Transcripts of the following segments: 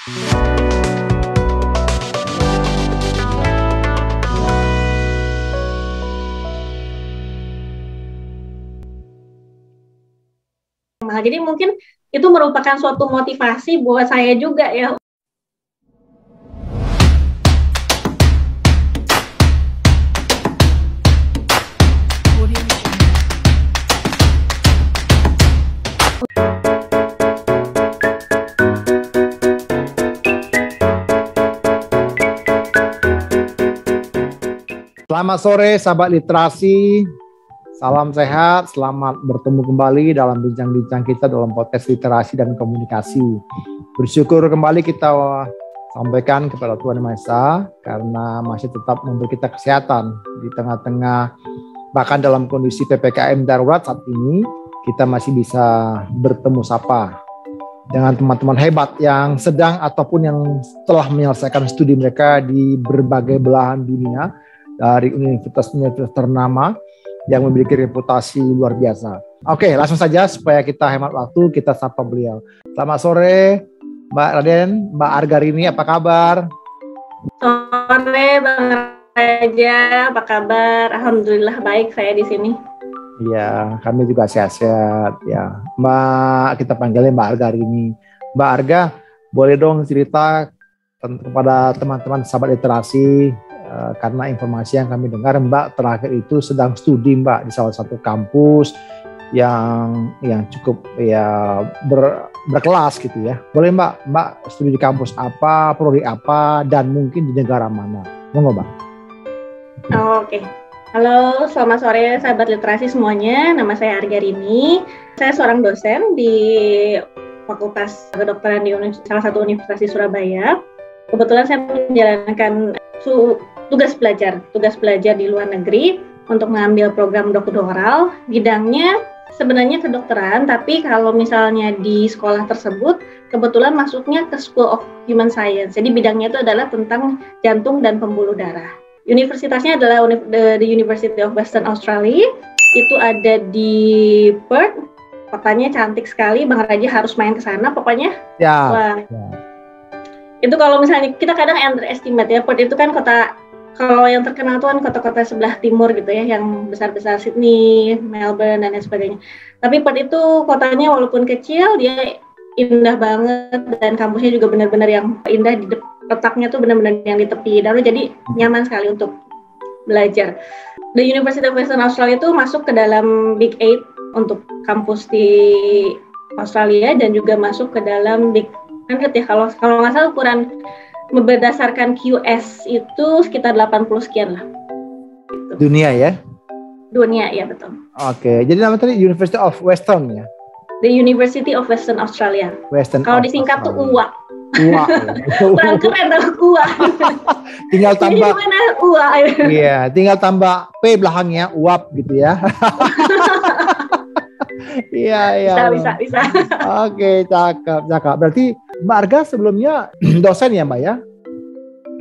Nah, jadi mungkin itu merupakan suatu motivasi buat saya juga ya. Selamat sore sahabat literasi, salam sehat, selamat bertemu kembali dalam bincang-bincang kita dalam podcast literasi dan komunikasi. Bersyukur kembali kita sampaikan kepada Tuhan Yang Maha Esa karena masih tetap memberi kita kesehatan di tengah-tengah, bahkan dalam kondisi PPKM darurat saat ini, kita masih bisa bertemu sapa dengan teman-teman hebat yang sedang ataupun yang telah menyelesaikan studi mereka di berbagai belahan dunia, dari universitas-universitas ternama yang memiliki reputasi luar biasa. Oke, langsung saja supaya kita hemat waktu, kita sapa beliau. Selamat sore, Mbak Raden, Mbak Argarini, apa kabar? Sore, Bang Raja, apa kabar? Alhamdulillah baik saya di sini. Iya, kami juga sehat-sehat ya. Mbak, kita panggilnya Mbak Argarini. Mbak Arga, boleh dong cerita kepada teman-teman sahabat literasi. Karena informasi yang kami dengar Mbak terakhir itu sedang studi Mbak di salah satu kampus yang cukup ya berkelas gitu ya. Boleh Mbak studi di kampus apa, prodi apa, dan mungkin di negara mana? Monggo Mbak. Oke. Halo, selamat sore sahabat literasi semuanya. Nama saya Argarini. Saya seorang dosen di Fakultas Kedokteran di salah satu universitas di Surabaya. Kebetulan saya menjalankan tugas belajar di luar negeri untuk mengambil program doktoral. Bidangnya sebenarnya kedokteran, tapi kalau misalnya di sekolah tersebut kebetulan masuknya ke School of Human Science. Jadi bidangnya itu adalah tentang jantung dan pembuluh darah. Universitasnya adalah the University of Western Australia. Itu ada di Perth. Kotanya cantik sekali, Bang Raja harus main ke sana pokoknya. Ya. Wah. Ya. Itu kalau misalnya kita kadang underestimate ya, Perth itu kan kota, kalau yang terkenal tuh kan kota-kota sebelah timur gitu ya, yang besar-besar, Sydney, Melbourne, dan lain sebagainya. Tapi Perth itu kotanya walaupun kecil, dia indah banget, dan kampusnya juga benar-benar yang indah, letaknya tuh benar-benar yang di tepi danau, jadi nyaman sekali untuk belajar. The University of Western Australia itu masuk ke dalam Big 8 untuk kampus di Australia, dan juga masuk ke dalam Big 100 ya, kalau nggak salah ukuran berdasarkan QS itu sekitar 80 sekian lah. Gitu. Dunia ya? Dunia, ya betul. Oke, jadi namanya tadi University of Western ya? The University of Western Australia. Kalau disingkat tuh UWA. UWA. Kurang keren tau UWA. Tinggal tambah. Jadi gimana UWA? Iya, tinggal tambah P belakangnya, UAP gitu ya. Iya. Bisa. Oke, cakep. Berarti Mbak Arga sebelumnya dosen ya Mbak ya?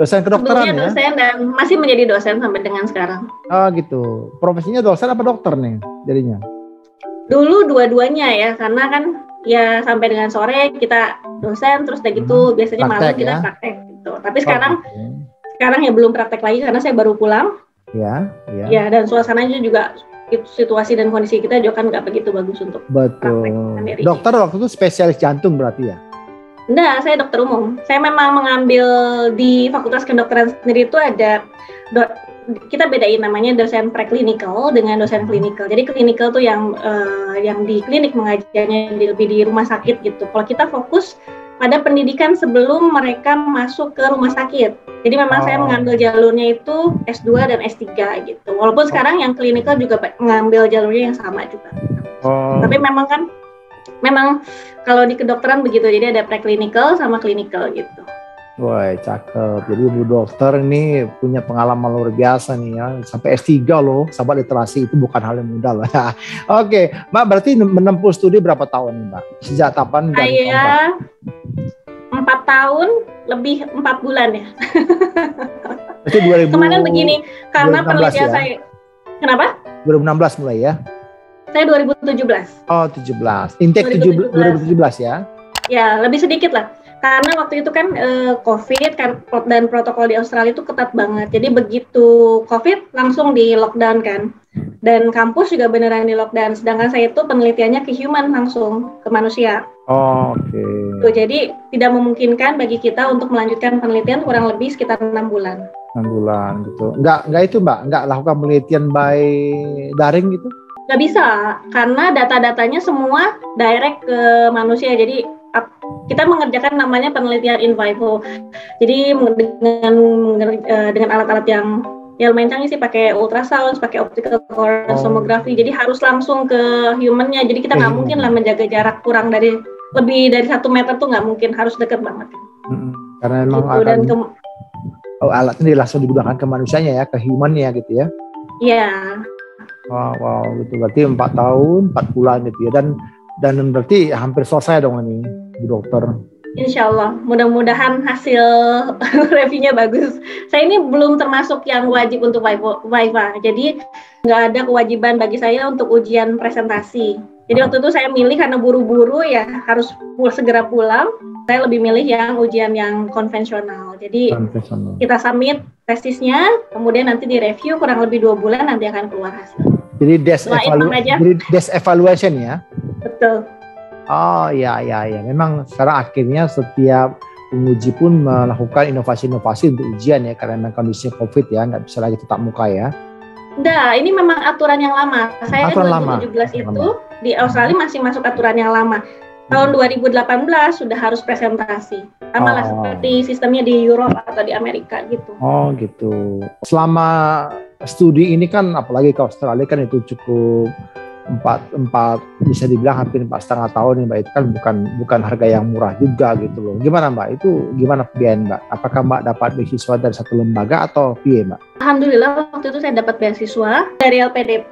Dosen kedokteran sebelumnya ya? Dosen dan masih menjadi dosen sampai dengan sekarang. Oh gitu. Profesinya dosen apa dokter nih jadinya? Dulu dua-duanya ya, karena kan ya sampai dengan sore kita dosen, terus udah gitu biasanya malam kita praktek gitu. Tapi sekarang ya belum praktek lagi karena saya baru pulang. Ya, dan suasananya juga situasi dan kondisi kita juga kan nggak begitu bagus untuk praktek sendiri. Dokter waktu itu spesialis jantung berarti ya? Enggak, saya dokter umum. Saya memang mengambil di Fakultas Kedokteran sendiri itu ada kita bedain namanya dosen preklinikal dengan dosen klinikal. Jadi klinikal tuh yang di klinik mengajarnya lebih di rumah sakit gitu. Kalau kita fokus pada pendidikan sebelum mereka masuk ke rumah sakit. Jadi memang saya mengambil jalurnya itu S2 dan S3 gitu. Walaupun sekarang yang klinikal juga mengambil jalurnya yang sama juga. Tapi memang kalau di kedokteran begitu, jadi ada preklinikal sama klinikal gitu. Wah, cakep. Jadi Bu Dokter ini punya pengalaman luar biasa nih ya. Sampai S3 loh, sahabat literasi itu bukan hal yang mudah lah. Oke, Mbak berarti menempuh studi berapa tahun nih Mbak? Sejak kapan? Saya 4 tahun, lebih 4 bulan ya. Itu 2000. Kemarin begini, karena penelitian ya? saya. Kenapa? 2016 mulai ya? Saya 2017. Oh, 17. Intake 2017 ya? Ya, lebih sedikit lah. Karena waktu itu kan COVID kan, dan protokol di Australia itu ketat banget. Jadi begitu COVID langsung di lockdown kan. Dan kampus juga beneran di lockdown. Sedangkan saya itu penelitiannya ke human langsung, ke manusia. Oh, oke. Jadi tidak memungkinkan bagi kita untuk melanjutkan penelitian kurang lebih sekitar 6 bulan. 6 bulan gitu. Enggak itu Mbak, enggak lakukan penelitian by daring gitu? Nggak bisa, karena data-datanya semua direct ke manusia. Jadi kita mengerjakan namanya penelitian in vivo. Jadi dengan alat-alat yang lumayan canggih sih, pakai ultrasound, pakai optical coherence tomography. Jadi harus langsung ke humannya. Jadi kita nggak mungkin lah menjaga jarak kurang dari lebih dari 1 meter tuh nggak mungkin, harus deket banget. Karena memang gitu, alatnya langsung digunakan ke manusianya ya, ke humannya gitu ya. Iya. Wow, gitu. Berarti 4 tahun, 4 bulan gitu ya. Dan berarti hampir selesai dong ini, Bu Dokter. Insya Allah, mudah-mudahan hasil reviewnya bagus. Saya ini belum termasuk yang wajib untuk Viva, jadi nggak ada kewajiban bagi saya untuk ujian presentasi. Jadi waktu itu saya milih karena buru-buru ya, harus segera pulang. Saya lebih milih yang ujian yang konvensional. Jadi kita submit tesisnya, kemudian nanti direview kurang lebih 2 bulan, nanti akan keluar hasil. Jadi desk evaluation ya? Betul. Oh iya. Memang sekarang akhirnya setiap penguji pun melakukan inovasi-inovasi untuk ujian ya, karena memang kondisinya COVID ya, nggak bisa lagi tatap muka ya. Nah, ini memang aturan yang lama. Saya 2017 itu di Australia masih masuk aturan yang lama. Tahun 2018 sudah harus presentasi. Sama lah seperti sistemnya di Eropa atau di Amerika gitu. Oh gitu. Selama studi ini kan, apalagi ke Australia kan itu cukup 4 bisa dibilang hampir 4,5 tahun nih Mbak, itu kan bukan harga yang murah juga gitu loh. Gimana Mbak? Itu gimana pilihan Mbak? Apakah Mbak dapat beasiswa dari satu lembaga atau piye Mbak? Alhamdulillah waktu itu saya dapat beasiswa dari LPDP.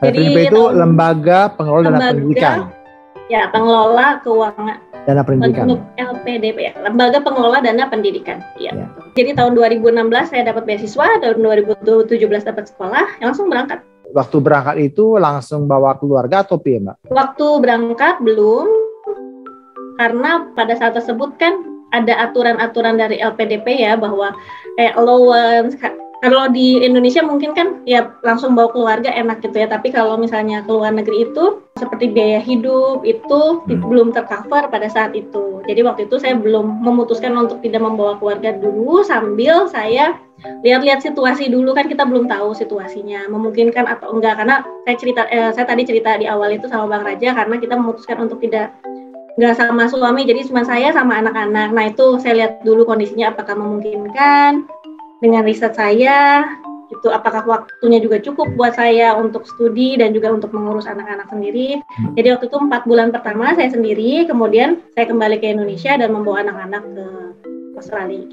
LPDP itu lembaga pengelola dana pendidikan. Ya, pengelola keuangan. Dana pendidikan. LPDP ya, lembaga pengelola dana pendidikan. Iya. Jadi tahun 2016 saya dapat beasiswa, tahun 2017 dapat sekolah, langsung berangkat. Waktu berangkat itu langsung bawa keluarga atau piye Mbak? Waktu berangkat belum, karena pada saat tersebut kan ada aturan-aturan dari LPDP ya, bahwa allowance. Kalau di Indonesia mungkin kan ya langsung bawa keluarga enak gitu ya, tapi kalau misalnya ke luar negeri itu seperti biaya hidup itu belum tercover pada saat itu. Jadi waktu itu saya belum memutuskan untuk tidak membawa keluarga dulu, sambil saya lihat-lihat situasi dulu, kan kita belum tahu situasinya memungkinkan atau enggak. Karena saya tadi cerita di awal itu sama Bang Raja, karena kita memutuskan untuk nggak sama suami, jadi cuma saya sama anak-anak. Nah itu saya lihat dulu kondisinya apakah memungkinkan. Dengan riset saya, itu apakah waktunya juga cukup buat saya untuk studi dan juga untuk mengurus anak-anak sendiri. Jadi waktu itu 4 bulan pertama saya sendiri, kemudian saya kembali ke Indonesia dan membawa anak-anak ke Australia.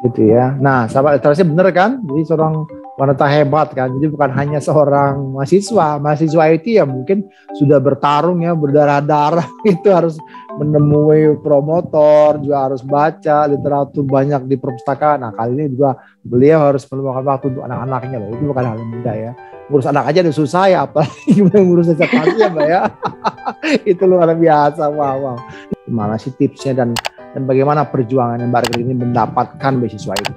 Gitu ya. Nah, sahabat literasi benar kan? Jadi seorang wanita hebat kan. Jadi bukan hanya seorang mahasiswa IT ya mungkin sudah bertarung ya, berdarah-darah itu harus menemui promotor, juga harus baca literatur banyak di perpustakaan. Nah, kali ini juga beliau harus meluangkan waktu untuk anak-anaknya loh. Itu bukan hal yang mudah ya. Ngurus anak aja udah susah ya, apalagi ngurus setiap hari ya Mbak ya. Itu luar biasa. Wow. Gimana sih tipsnya dan bagaimana perjuangan Mbak Arger ini mendapatkan beasiswa itu?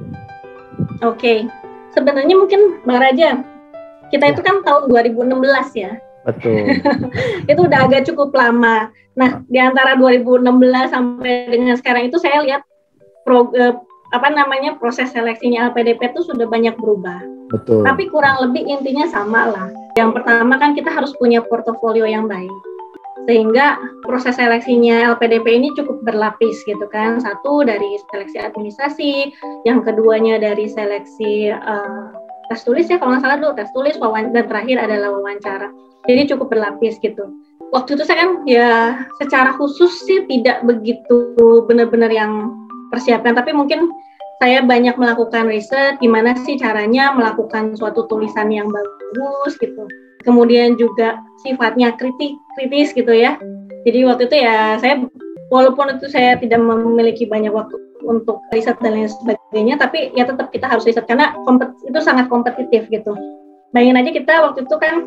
Oke. Sebenarnya mungkin Bang Raja, kita itu kan tahun 2016 ya. Betul. Itu udah agak cukup lama. Nah, di antara 2016 sampai dengan sekarang itu saya lihat proses seleksinya LPDP itu sudah banyak berubah. Betul. Tapi kurang lebih intinya sama lah. Yang pertama kan kita harus punya portofolio yang baik. Sehingga proses seleksinya LPDP ini cukup berlapis gitu kan. Satu dari seleksi administrasi, yang keduanya dari seleksi tes tulis ya, kalau nggak salah dulu tes tulis, dan terakhir adalah wawancara. Jadi cukup berlapis gitu. Waktu itu saya kan ya secara khusus sih tidak begitu benar-benar yang persiapkan, tapi mungkin saya banyak melakukan riset gimana sih caranya melakukan suatu tulisan yang bagus gitu. Kemudian juga sifatnya kritis gitu ya. Jadi waktu itu ya saya, walaupun itu saya tidak memiliki banyak waktu untuk riset dan lain sebagainya, tapi ya tetap kita harus riset karena itu sangat kompetitif gitu. Bayangin aja kita waktu itu kan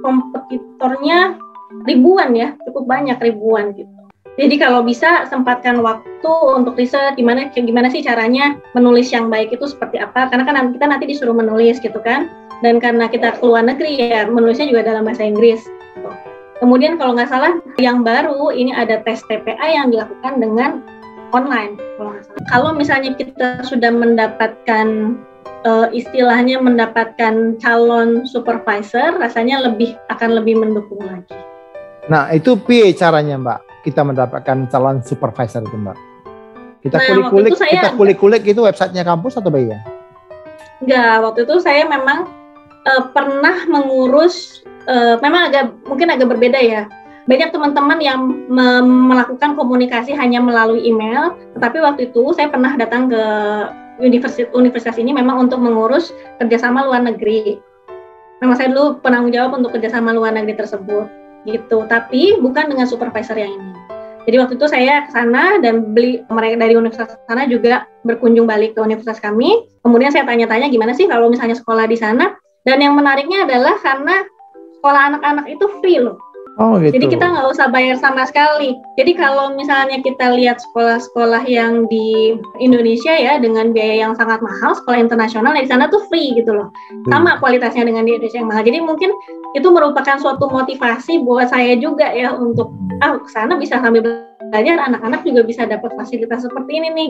kompetitornya ribuan ya, cukup banyak, ribuan gitu. Jadi kalau bisa sempatkan waktu untuk riset gimana sih caranya menulis yang baik itu seperti apa, karena kan kita nanti disuruh menulis gitu kan, dan karena kita keluar negeri ya menulisnya juga dalam bahasa Inggris. Kemudian kalau nggak salah yang baru ini ada tes TPA yang dilakukan dengan online kalau nggak salah. Kalau misalnya kita sudah mendapatkan istilahnya mendapatkan calon supervisor, rasanya akan lebih mendukung lagi. Nah itu caranya Mbak kita mendapatkan calon supervisor itu Mbak? Kita kulik-kulik itu websitenya kampus atau bagaimana? Enggak, waktu itu saya memang pernah mengurus, memang mungkin agak berbeda ya. Banyak teman-teman yang melakukan komunikasi hanya melalui email, tetapi waktu itu saya pernah datang ke universitas ini memang untuk mengurus kerjasama luar negeri. Memang saya dulu penanggung jawab untuk kerjasama luar negeri tersebut, gitu. Tapi bukan dengan supervisor yang ini. Jadi waktu itu saya ke sana dan mereka dari universitas sana juga berkunjung balik ke universitas kami. Kemudian saya tanya-tanya gimana sih kalau misalnya sekolah di sana. Dan yang menariknya adalah karena sekolah anak-anak itu free loh. Oh, gitu. Jadi kita nggak usah bayar sama sekali. Jadi kalau misalnya kita lihat sekolah-sekolah yang di Indonesia ya dengan biaya yang sangat mahal, sekolah internasional di sana tuh free gitu loh. Sama kualitasnya dengan di Indonesia yang mahal. Jadi mungkin itu merupakan suatu motivasi buat saya juga ya untuk ke sana bisa sambil belajar, anak-anak juga bisa dapat fasilitas seperti ini nih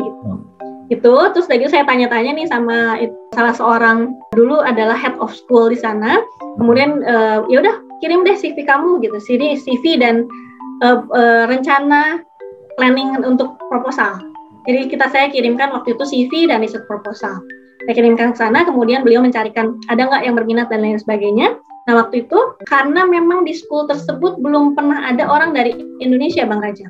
gitu. Terus lagi saya tanya-tanya nih sama salah seorang dulu adalah head of school di sana. Kemudian ya udah kirim deh CV kamu gitu, CV dan rencana planning untuk proposal. Jadi saya kirimkan waktu itu CV dan riset proposal. Saya kirimkan ke sana, kemudian beliau mencarikan ada nggak yang berminat dan lain sebagainya. Nah waktu itu karena memang di school tersebut belum pernah ada orang dari Indonesia, Bang Raja.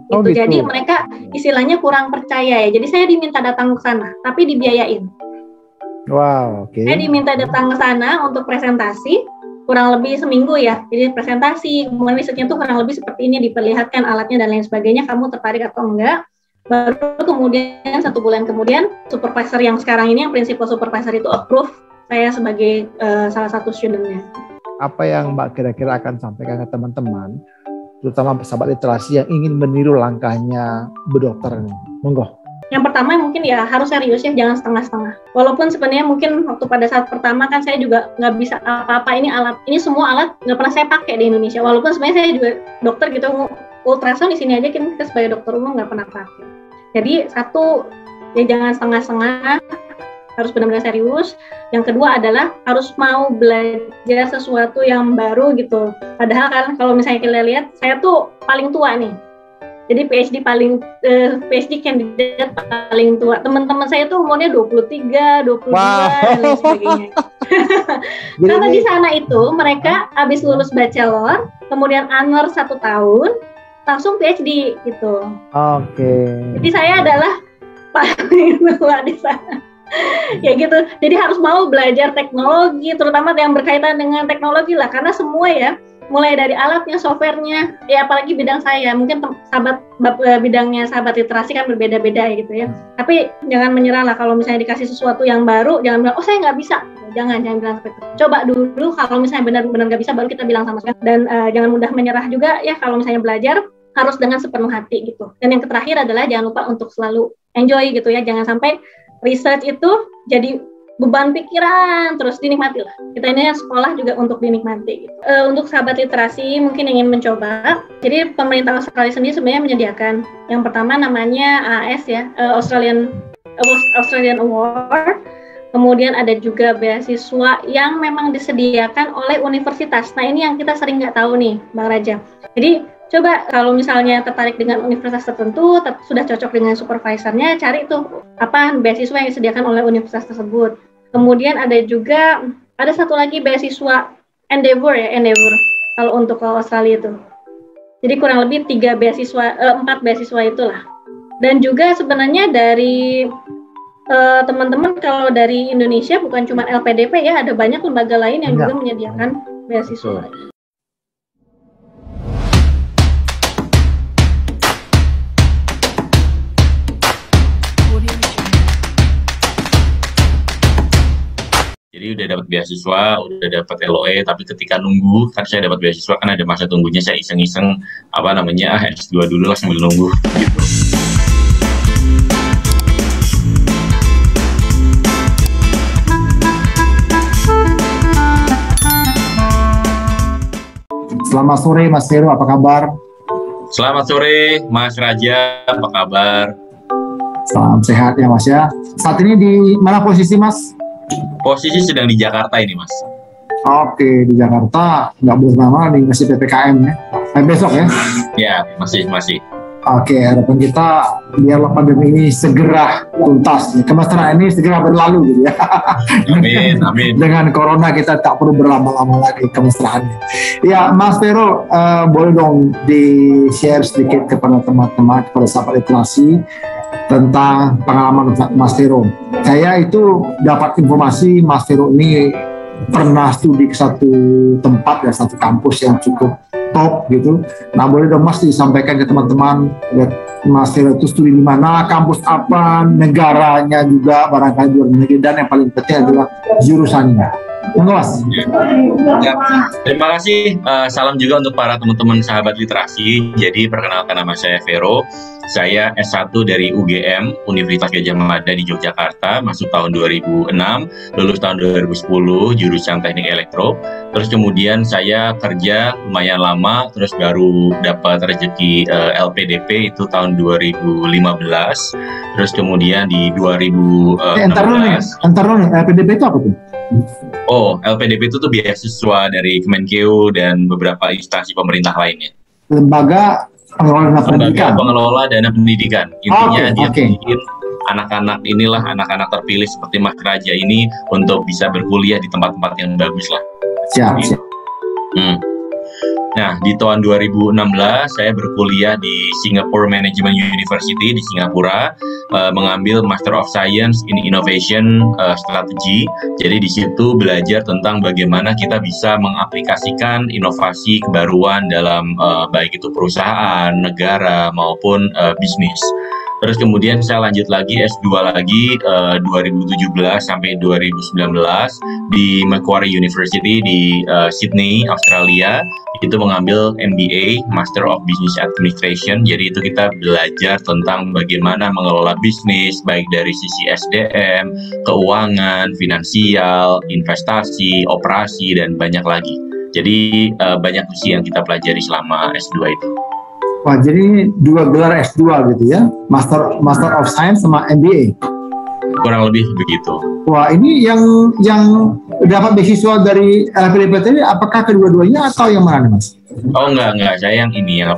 Gitu. Jadi mereka istilahnya kurang percaya ya. Jadi saya diminta datang ke sana, tapi dibiayain. Wow, oke. Saya diminta datang ke sana untuk presentasi, kurang lebih seminggu ya. Jadi presentasi, kemudian risetnya tuh kurang lebih seperti ini, diperlihatkan alatnya dan lain sebagainya. Kamu tertarik atau enggak? Baru kemudian 1 bulan kemudian, supervisor yang sekarang ini, yang prinsipal supervisor itu approve saya sebagai salah satu studentnya. Apa yang Mbak kira-kira akan sampaikan ke teman-teman, terutama sahabat literasi yang ingin meniru langkahnya berdokter ini? Monggo. Yang pertama mungkin ya harus serius ya, jangan setengah-setengah. Walaupun sebenarnya mungkin waktu pada saat pertama kan saya juga nggak bisa apa-apa, ini semua alat nggak pernah saya pakai di Indonesia. Walaupun sebenarnya saya juga dokter gitu, ultrasound di sini aja kita sebagai dokter umum nggak pernah pakai. Jadi satu, ya jangan setengah-setengah, harus benar-benar serius. Yang kedua adalah harus mau belajar sesuatu yang baru gitu. Padahal kan kalau misalnya kita lihat, saya tuh paling tua nih. Jadi PhD candidate paling tua. Teman-teman saya tuh umurnya 23, 22 dan lain sebagainya. Karena di sana itu mereka habis lulus bachelor, kemudian honor 1 tahun, langsung PhD gitu. Oke. Jadi saya adalah paling tua di sana. Ya gitu. Jadi harus mau belajar teknologi, terutama yang berkaitan dengan teknologi lah, karena semua ya, mulai dari alatnya, softwarenya, ya apalagi bidang saya, mungkin bidangnya sahabat literasi kan berbeda-beda gitu ya. Tapi jangan menyerah lah kalau misalnya dikasih sesuatu yang baru, jangan bilang, oh saya nggak bisa. Jangan bilang seperti itu. Coba dulu, kalau misalnya benar-benar nggak bisa, baru kita bilang sama sekali. Dan jangan mudah menyerah juga ya, kalau misalnya belajar, harus dengan sepenuh hati gitu. Dan yang terakhir adalah jangan lupa untuk selalu enjoy gitu ya, jangan sampai research itu jadi beban pikiran, terus dinikmati lah. Kita ini sekolah juga untuk dinikmati gitu. Untuk sahabat literasi mungkin ingin mencoba, jadi pemerintah Australia sendiri sebenarnya menyediakan yang pertama namanya AS ya, Australian Award. Kemudian ada juga beasiswa yang memang disediakan oleh universitas. Nah ini yang kita sering nggak tahu nih, Bang Raja. Jadi coba kalau misalnya tertarik dengan universitas tertentu, sudah cocok dengan supervisornya, cari tuh apa beasiswa yang disediakan oleh universitas tersebut. Kemudian ada satu lagi beasiswa Endeavour kalau untuk ke Australia itu. Jadi kurang lebih 4 beasiswa itulah. Dan juga sebenarnya dari teman-teman kalau dari Indonesia bukan cuma LPDP ya, ada banyak lembaga lain yang juga menyediakan beasiswa. Jadi Jadi udah dapat beasiswa, udah dapat LOE, tapi ketika nunggu, kan saya dapat beasiswa kan ada masa tunggunya, saya iseng-iseng S2 dulu lah sambil nunggu gitu. Selamat sore Mas Vero, apa kabar? Selamat sore Mas Raja, apa kabar? Salam sehat ya Mas ya. Saat ini di mana posisi Mas? Posisi sedang di Jakarta ini Mas. Oke, di Jakarta nggak boleh lama nih, masih PPKM ya. Besok ya? Ya, masih. Oke, harapan kita biarlah pandemi ini segera tuntas, kemesraan ini segera berlalu gitu ya. Amin. Dengan corona kita tak perlu berlama-lama lagi kemesraannya. Ya, Mas Vero, boleh dong di-share sedikit kepada teman-teman, kepada sahabat literasi tentang pengalaman Mas Vero. Saya itu dapat informasi Mas Vero ini pernah studi ke satu tempat ya, satu kampus yang cukup top gitu. Nah, boleh dong Mas disampaikan ke teman-teman Mas Vero itu studi di mana, kampus apa, negaranya juga barangkali luar negeri, dan yang paling penting adalah jurusannya. Mas. Ya, terima kasih. Salam juga untuk para teman-teman sahabat literasi. Jadi perkenalkan, nama saya Vero. Saya S1 dari UGM, Universitas Gadjah Mada di Yogyakarta, masuk tahun 2006, lulus tahun 2010, jurusan Teknik Elektro. Terus kemudian saya kerja lumayan lama, terus baru dapat rezeki LPDP itu tahun 2015. Terus kemudian di 2016. Entar nih, LPDP itu apa tuh? Oh, LPDP itu tuh beasiswa dari Kemenkeu dan beberapa instansi pemerintah lainnya. Lembaga pengelola dana pendidikan. Intinya dia bikin anak-anak inilah, anak-anak terpilih seperti Mas Raja ini untuk bisa berkuliah di tempat-tempat yang bagus lah. Siap. Nah, di tahun 2016 saya berkuliah di Singapore Management University di Singapura, mengambil Master of Science in Innovation Strategy. Jadi di situ belajar tentang bagaimana kita bisa mengaplikasikan inovasi kebaruan dalam baik itu perusahaan, negara maupun bisnis. Terus kemudian saya lanjut lagi S2 lagi 2017 sampai 2019 di Macquarie University di Sydney, Australia. Itu mengambil MBA, Master of Business Administration. Jadi itu kita belajar tentang bagaimana mengelola bisnis, baik dari sisi SDM, keuangan, finansial, investasi, operasi, dan banyak lagi. Jadi banyak sih yang kita pelajari selama S2 itu. Wah, jadi 2 gelar S2 gitu ya, Master of Science sama MBA. Kurang lebih begitu. Wah, ini yang dapat beasiswa dari LPDP ini apakah kedua-duanya atau yang mana Mas? Oh enggak, saya yang ini, yang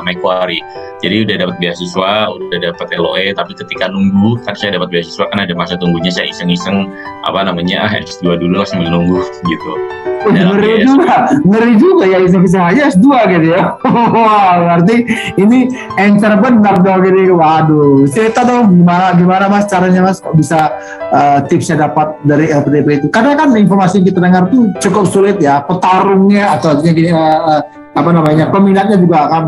Macquarie. Jadi udah dapat beasiswa, udah dapat LOE, tapi ketika nunggu, kan saya dapat beasiswa kan ada masa tunggunya, saya iseng-iseng S2 dulu lah sambil nunggu gitu. Ngeri juga ya, iseng-iseng aja S2 gitu ya. Wah, berarti ini encer benar dong ini. Waduh, cerita dong gimana Mas caranya Mas kok bisa tipsnya dapat dari LPDP itu. Karena kan informasi yang kita dengar tuh cukup sulit ya, petarungnya atau peminatnya juga akan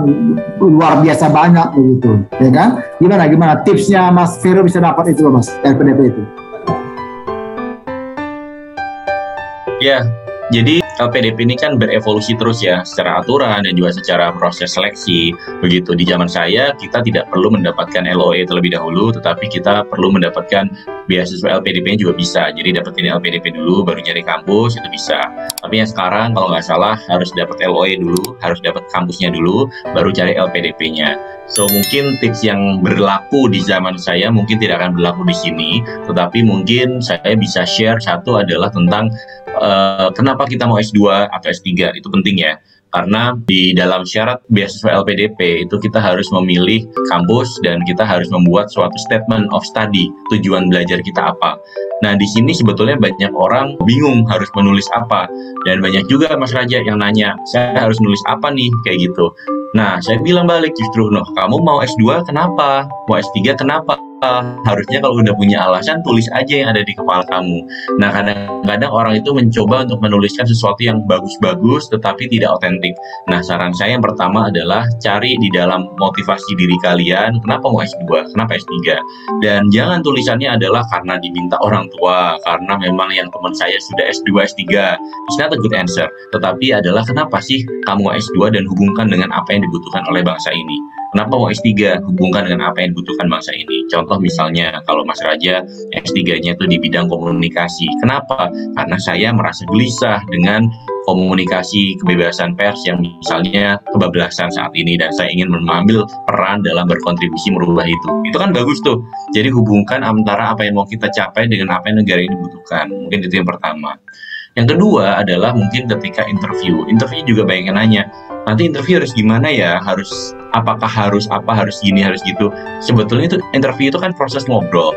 luar biasa banyak begitu, ya kan? Gimana tipsnya Mas Vero bisa dapat itu Mas LPDP itu? Ya, jadi LPDP ini kan berevolusi terus ya, secara aturan dan juga secara proses seleksi. Begitu di zaman saya, kita tidak perlu mendapatkan LOE terlebih dahulu, tetapi kita perlu mendapatkan beasiswa LPDP juga bisa. Jadi dapetin LPDP dulu, baru cari kampus, itu bisa. Tapi yang sekarang kalau nggak salah harus dapat LOE dulu, harus dapat kampusnya dulu, baru cari LPDP-nya. So mungkin tips yang berlaku di zaman saya mungkin tidak akan berlaku di sini, tetapi mungkin saya bisa share satu adalah tentang kenapa kita mau S2 atau S3, itu penting ya. Karena di dalam syarat beasiswa LPDP itu kita harus memilih kampus dan kita harus membuat suatu statement of study, tujuan belajar kita apa. Nah di sini sebetulnya banyak orang bingung harus menulis apa, dan banyak juga Mas Raja yang nanya, saya harus nulis apa nih, kayak gitu. Nah saya bilang balik justru, kamu mau S2 kenapa? Mau S3 kenapa? Harusnya kalau udah punya alasan, tulis aja yang ada di kepala kamu. Nah, kadang-kadang orang itu mencoba untuk menuliskan sesuatu yang bagus-bagus tetapi tidak otentik. Nah, saran saya yang pertama adalah cari di dalam motivasi diri kalian, kenapa mau S2, kenapa S3. Dan jangan tulisannya adalah karena diminta orang tua, karena memang yang teman saya sudah S2, S3. It's not a good answer. Tetapi adalah kenapa sih kamu mau S2 dan hubungkan dengan apa yang dibutuhkan oleh bangsa ini. Kenapa mau S3? Hubungkan dengan apa yang dibutuhkan bangsa ini. Contoh misalnya, kalau Mas Raja S3-nya itu di bidang komunikasi. Kenapa? Karena saya merasa gelisah dengan komunikasi kebebasan pers yang misalnya kebablasan saat ini, dan saya ingin mengambil peran dalam berkontribusi merubah itu. Itu kan bagus tuh. Jadi hubungkan antara apa yang mau kita capai dengan apa yang negara ini butuhkan. Mungkin itu yang pertama. Yang kedua adalah mungkin ketika interview juga banyak yang nanya, nanti interview harus gimana ya, apakah harus apa, harus gini, harus gitu. Sebetulnya itu interview itu kan proses ngobrol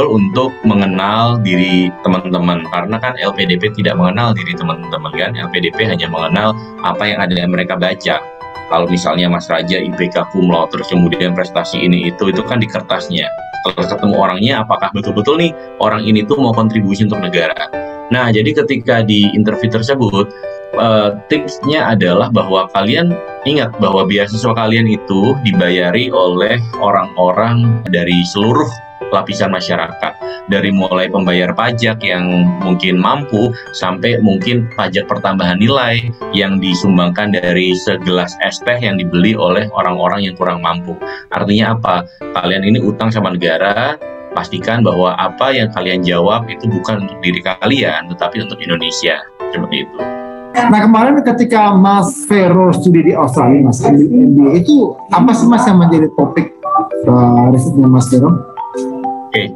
untuk mengenal diri teman-teman, karena kan LPDP tidak mengenal diri teman-teman kan, LPDP hanya mengenal apa yang ada yang mereka baca. Kalau misalnya Mas Raja IPK cum laude, terus kemudian prestasi ini itu kan di kertasnya. Kalau ketemu orangnya, apakah betul-betul nih orang ini tuh mau kontribusi untuk negara. Nah, jadi ketika di interview tersebut, tipsnya adalah bahwa kalian ingat bahwa beasiswa kalian itu dibayari oleh orang-orang dari seluruh lapisan masyarakat, dari mulai pembayar pajak yang mungkin mampu sampai mungkin pajak pertambahan nilai yang disumbangkan dari segelas es teh yang dibeli oleh orang-orang yang kurang mampu. Artinya apa? Kalian ini utang sama negara. Pastikan bahwa apa yang kalian jawab itu bukan untuk diri kalian, tetapi untuk Indonesia. Seperti itu. Nah, kemarin ketika Mas Vero studi di Australia, Mas ambil MBA, itu apa sih Mas yang menjadi topik risetnya Mas Vero? Oke.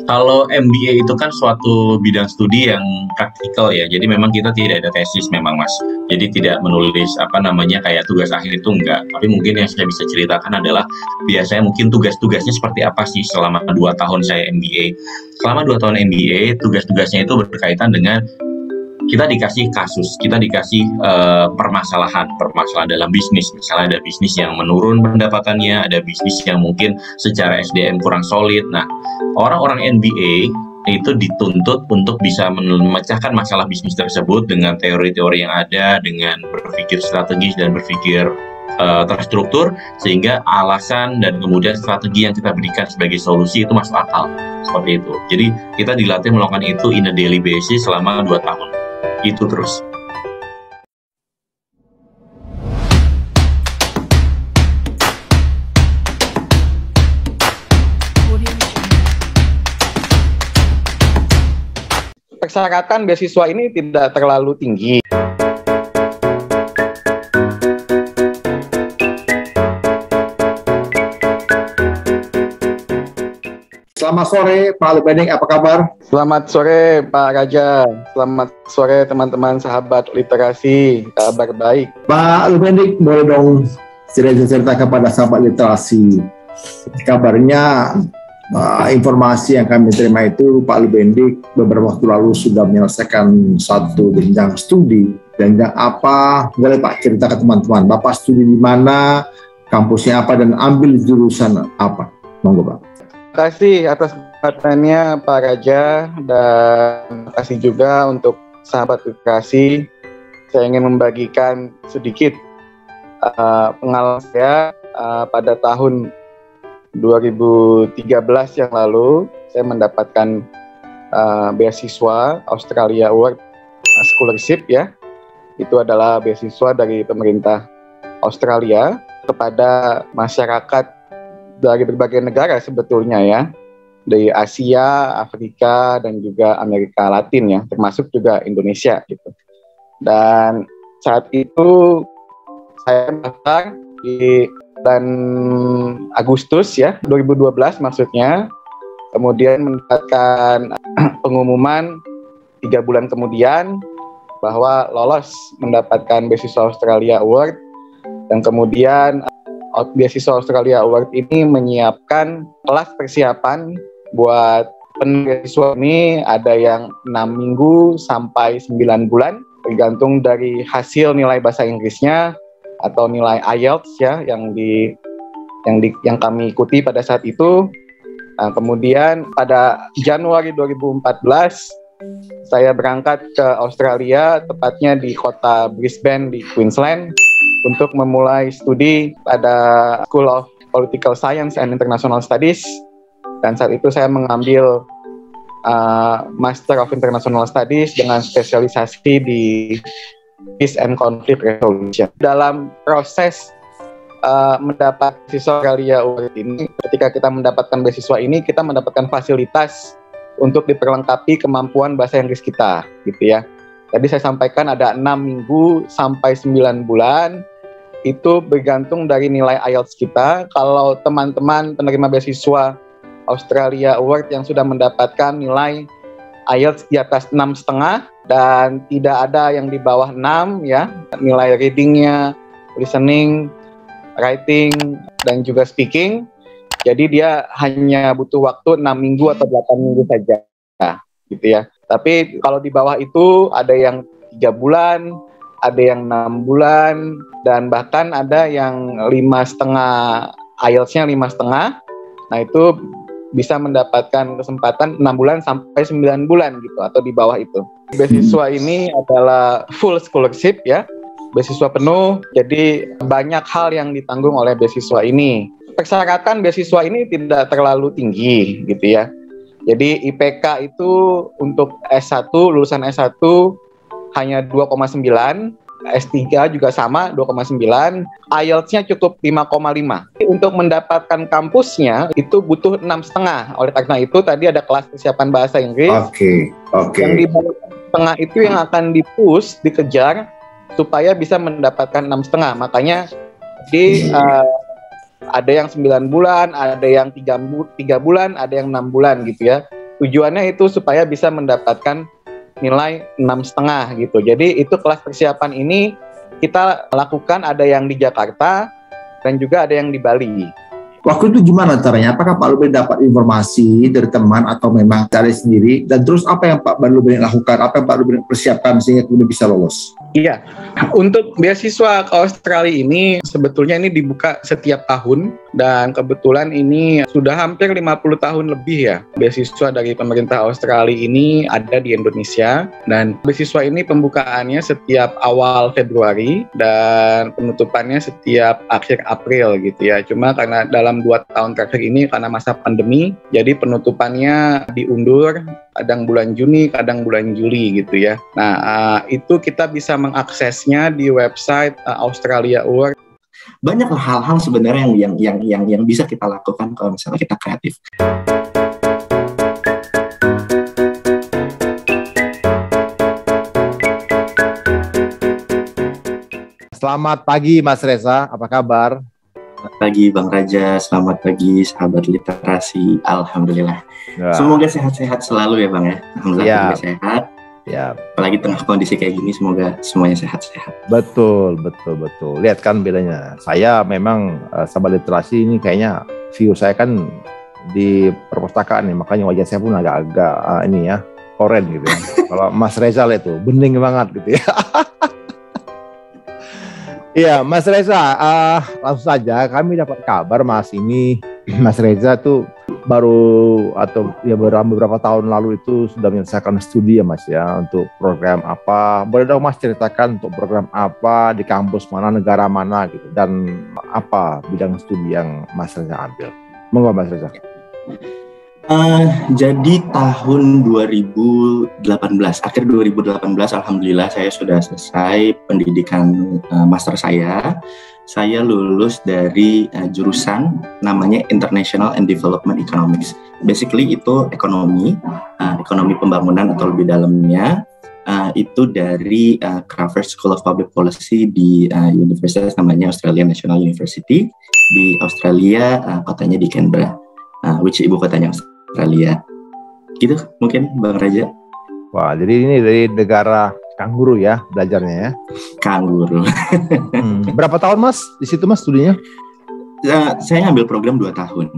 Kalau MBA itu kan suatu bidang studi yang praktikal ya, jadi memang kita tidak ada tesis memang Mas. Jadi tidak menulis kayak tugas akhir itu enggak. Tapi mungkin yang saya bisa ceritakan adalah biasanya mungkin tugas-tugasnya seperti apa sih selama 2 tahun saya MBA. Selama 2 tahun MBA, tugas-tugasnya itu berkaitan dengan kita dikasih kasus, kita dikasih permasalahan dalam bisnis. Misalnya ada bisnis yang menurun pendapatannya, ada bisnis yang mungkin secara SDM kurang solid. Nah, orang-orang MBA itu dituntut untuk bisa memecahkan masalah bisnis tersebut dengan teori-teori yang ada, dengan berpikir strategis dan berpikir terstruktur, sehingga alasan dan kemudian strategi yang kita berikan sebagai solusi itu masuk akal. Seperti itu. Jadi kita dilatih melakukan itu in a daily basis selama 2 tahun. Itu terus. Persyaratan beasiswa ini tidak terlalu tinggi. Selamat sore Pak Lubening, apa kabar? Selamat sore Pak Raja, selamat sore teman-teman sahabat literasi, kabar baik. Pak Lubening, boleh dong cerita kepada sahabat literasi. Kabarnya informasi yang kami terima itu Pak Lubening beberapa waktu lalu sudah menyelesaikan satu jenjang studi. Jenjang apa? Boleh Pak cerita ke teman-teman. Bapak studi di mana, kampusnya apa, dan ambil jurusan apa? Monggo Pak. Terima kasih atas kesempatannya Pak Raja, dan terima kasih juga untuk sahabat literasi. Saya ingin membagikan sedikit pengalaman saya pada tahun 2013 yang lalu. Saya mendapatkan beasiswa Australia Award Scholarship ya. Itu adalah beasiswa dari pemerintah Australia kepada masyarakat dari berbagai negara sebetulnya ya, dari Asia, Afrika, dan juga Amerika Latin ya, termasuk juga Indonesia gitu. Dan saat itu saya daftar di bulan Agustus ya, 2012 maksudnya, kemudian mendapatkan pengumuman 3 bulan kemudian bahwa lolos mendapatkan beasiswa Australia Award, dan kemudian beasiswa Australia Award ini menyiapkan kelas persiapan buat beasiswa ini, ada yang 6 minggu sampai 9 bulan tergantung dari hasil nilai bahasa Inggrisnya atau nilai IELTS ya yang kami ikuti pada saat itu. Nah, kemudian pada Januari 2014 saya berangkat ke Australia, tepatnya di kota Brisbane di Queensland, untuk memulai studi pada School of Political Science and International Studies. Dan saat itu saya mengambil Master of International Studies dengan spesialisasi di Peace and Conflict Resolution. Dalam proses mendapat beasiswa Australia Award ini, ketika kita mendapatkan beasiswa ini, kita mendapatkan fasilitas untuk diperlengkapi kemampuan bahasa Inggris kita, gitu ya. Tadi saya sampaikan ada 6 minggu sampai 9 bulan, itu bergantung dari nilai IELTS kita. Kalau teman-teman penerima beasiswa Australia Award yang sudah mendapatkan nilai IELTS di atas 6,5 dan tidak ada yang di bawah 6 ya, nilai readingnya, listening, writing, dan juga speaking. Jadi dia hanya butuh waktu 6 minggu atau 8 minggu saja, gitu ya. Tapi kalau di bawah itu ada yang 3 bulan, ada yang 6 bulan, dan bahkan ada yang 5,5, IELTS-nya 5,5. Nah itu bisa mendapatkan kesempatan 6 bulan sampai 9 bulan gitu, atau di bawah itu. Beasiswa ini adalah full scholarship ya, beasiswa penuh, jadi banyak hal yang ditanggung oleh beasiswa ini. Persyaratan beasiswa ini tidak terlalu tinggi gitu ya. Jadi IPK itu untuk S1, lulusan S1 hanya 2,9, S3 juga sama 2,9, IELTS-nya cukup 5,5. Untuk mendapatkan kampusnya itu butuh 6,5. Oleh karena itu tadi ada kelas persiapan bahasa Inggris. Oke. Yang di bawah 6,5 itu yang akan di-push, dikejar supaya bisa mendapatkan 6,5. Makanya ada yang 9 bulan, ada yang 3 bulan, ada yang 6 bulan gitu ya. Tujuannya itu supaya bisa mendapatkan nilai 6,5 gitu. Jadi itu kelas persiapan ini kita lakukan, ada yang di Jakarta dan juga ada yang di Bali. Waktu itu gimana caranya? Apakah Pak Ruben dapat informasi dari teman atau memang cari sendiri? Dan terus apa yang Pak Ruben lakukan? Apa yang Pak Ruben persiapkan sehingga kemudian bisa lolos? Iya, untuk beasiswa ke Australia ini sebetulnya ini dibuka setiap tahun dan kebetulan ini sudah hampir 50 tahun lebih ya. Beasiswa dari pemerintah Australia ini ada di Indonesia dan beasiswa ini pembukaannya setiap awal Februari dan penutupannya setiap akhir April gitu ya. Cuma karena dalam 2 tahun terakhir ini karena masa pandemi, jadi penutupannya diundur, kadang bulan Juni, kadang bulan Juli gitu ya. Nah, itu kita bisa mengaksesnya di website Australia Award. Banyak hal-hal sebenarnya yang bisa kita lakukan kalau misalnya kita kreatif. Selamat pagi Mas Reza, apa kabar? Selamat pagi Bang Raja, selamat pagi sahabat literasi. Alhamdulillah. Ya. Semoga sehat-sehat selalu ya Bang ya. Alhamdulillah juga sehat. Ya. Apalagi tengah kondisi kayak gini, semoga semuanya sehat-sehat. Betul. Lihat kan bedanya. Saya memang sahabat literasi ini kayaknya view saya kan di perpustakaan nih, makanya wajah saya pun agak-agak ini ya, oren gitu ya. Kalau Mas Reza lihat tuh bening banget gitu ya. Iya, Mas Reza, langsung saja kami dapat kabar Mas Reza tuh baru atau ya beberapa tahun lalu itu sudah menyelesaikan studi ya Mas ya, untuk program apa? Boleh dong Mas ceritakan untuk program apa, di kampus mana, negara mana gitu, dan apa bidang studi yang Mas Reza ambil? Monggo Mas Reza. Jadi tahun 2018, akhir 2018 alhamdulillah saya sudah selesai pendidikan master saya. Saya lulus dari jurusan namanya International and Development Economics. Basically itu ekonomi pembangunan atau lebih dalamnya itu dari Crawford School of Public Policy di universitas namanya Australian National University di Australia, kotanya di Canberra, which ibu kotanya Australia. Gitu mungkin Bang Raja. Wah, jadi ini dari negara kanguru ya belajarnya ya. Kanguru. Berapa tahun Mas di situ Mas studinya? Saya ngambil program 2 tahun.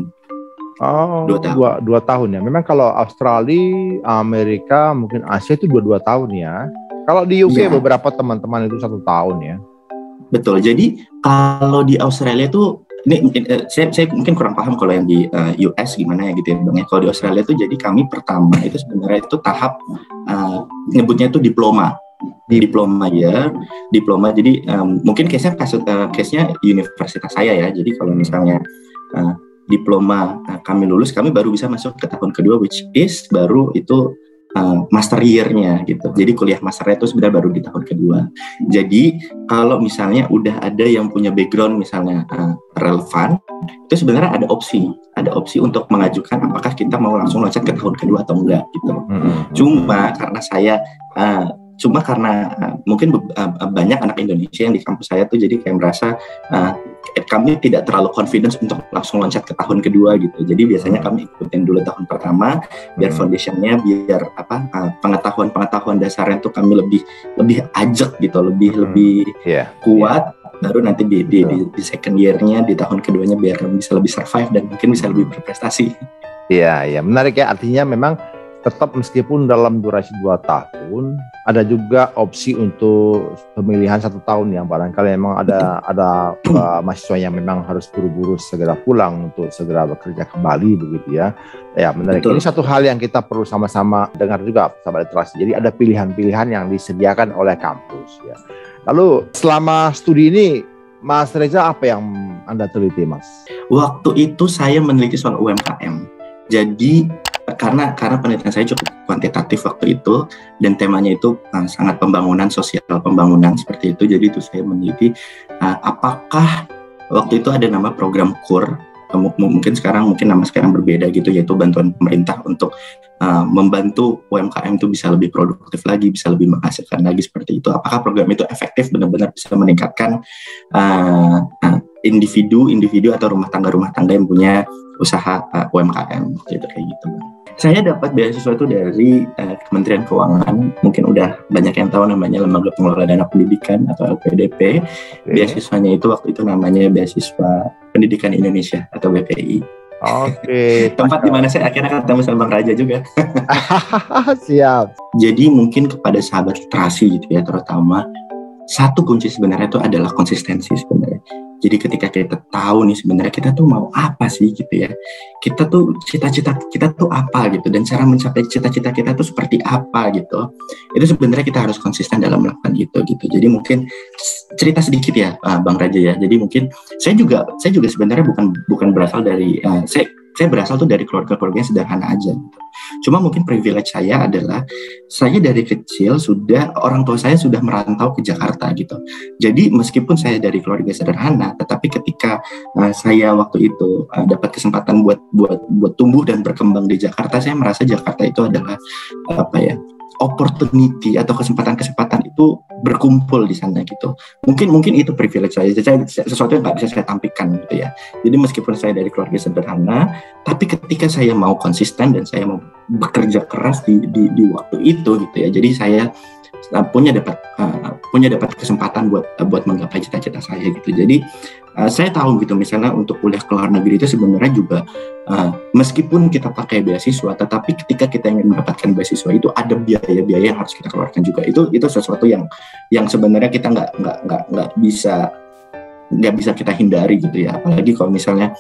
Oh, 2 tahun ya. Memang kalau Australia, Amerika, mungkin Asia itu 2 tahun ya. Kalau di UK beberapa teman-teman itu 1 tahun ya. Betul. Jadi kalau di Australia itu saya mungkin kurang paham kalau yang di US gimana ya gitu ya Bang ya. Kalau di Australia tuh jadi kami pertama itu sebenarnya itu tahap nyebutnya itu diploma ya, diploma. Jadi mungkin case-nya universitas saya ya. Jadi kalau misalnya diploma kami lulus, kami baru bisa masuk ke tahun kedua, which is baru itu master year-nya gitu. Jadi kuliah masternya itu sebenarnya baru di tahun kedua. Jadi kalau misalnya udah ada yang punya background misalnya relevan, itu sebenarnya ada opsi untuk mengajukan apakah kita mau langsung loncat ke tahun kedua atau enggak gitu. Cuma karena mungkin banyak anak Indonesia yang di kampus saya tuh jadi kayak merasa kami tidak terlalu confidence untuk langsung loncat ke tahun kedua gitu. Jadi biasanya kami ikutin dulu tahun pertama biar foundationnya, biar pengetahuan dasarnya tuh kami lebih ajak gitu, lebih kuat. Baru nanti di second year-nya, di tahun keduanya biar kami bisa lebih survive dan mungkin bisa lebih berprestasi. Iya, menarik ya. Artinya memang tetap meskipun dalam durasi 2 tahun ada juga opsi untuk pemilihan 1 tahun yang barangkali memang ada mahasiswa yang memang harus buru-buru segera pulang untuk segera bekerja kembali begitu ya. Ya menarik. Betul. Ini satu hal yang kita perlu sama-sama dengar juga sahabat literasi. Jadi ada pilihan-pilihan yang disediakan oleh kampus ya. Lalu selama studi ini Mas Reza apa yang Anda teliti Mas? Waktu itu saya meneliti soal UMKM. Jadi karena penelitian saya cukup kuantitatif waktu itu dan temanya itu sangat sosial pembangunan seperti itu. Jadi itu saya meneliti apakah waktu itu ada nama program KUR, mungkin nama sekarang berbeda gitu, yaitu bantuan pemerintah untuk membantu UMKM itu bisa lebih produktif lagi, bisa lebih menghasilkan lagi seperti itu. Apakah program itu efektif benar-benar bisa meningkatkan individu atau rumah tangga yang punya usaha UMKM gitu, kayak gitu. Saya dapat beasiswa itu dari Kementerian Keuangan, mungkin udah banyak yang tahu namanya Lembaga Pengelola Dana Pendidikan atau LPDP. Beasiswanya itu waktu itu namanya Beasiswa Pendidikan Indonesia atau BPI. Oke. Tempat di mana saya akhirnya ketemu sama Bang Raja juga. Siap. Jadi mungkin kepada sahabat literasi gitu ya, terutama satu kunci sebenarnya itu adalah konsistensi sebenarnya. Jadi ketika kita tahu nih sebenarnya kita tuh mau apa sih gitu ya, kita tuh cita-cita kita tuh apa gitu, dan cara mencapai cita-cita kita tuh seperti apa gitu, itu sebenarnya kita harus konsisten dalam melakukan itu gitu. Jadi mungkin cerita sedikit ya Bang Raja ya. Jadi mungkin saya juga sebenarnya bukan berasal dari saya berasal tuh dari keluarga yang sederhana aja gitu. Cuma mungkin privilege saya adalah saya dari kecil orang tua saya sudah merantau ke Jakarta gitu. Jadi meskipun saya dari keluarga sederhana, tetapi ketika saya waktu itu dapat kesempatan buat tumbuh dan berkembang di Jakarta, saya merasa Jakarta itu adalah opportunity atau kesempatan itu berkumpul di sana gitu. Mungkin itu privilege saya, sesuatu yang nggak bisa saya tampilkan gitu ya. Jadi meskipun saya dari keluarga sederhana, tapi ketika saya mau konsisten dan saya mau bekerja keras di waktu itu gitu ya. Jadi saya punya dapat kesempatan buat menggapai cita-cita saya gitu. Jadi saya tahu gitu, misalnya untuk kuliah ke luar negeri itu sebenarnya juga meskipun kita pakai beasiswa, tetapi ketika kita ingin mendapatkan beasiswa itu ada biaya-biaya yang harus kita keluarkan juga. Itu sesuatu yang sebenarnya kita nggak bisa kita hindari gitu ya. Apalagi kalau misalnya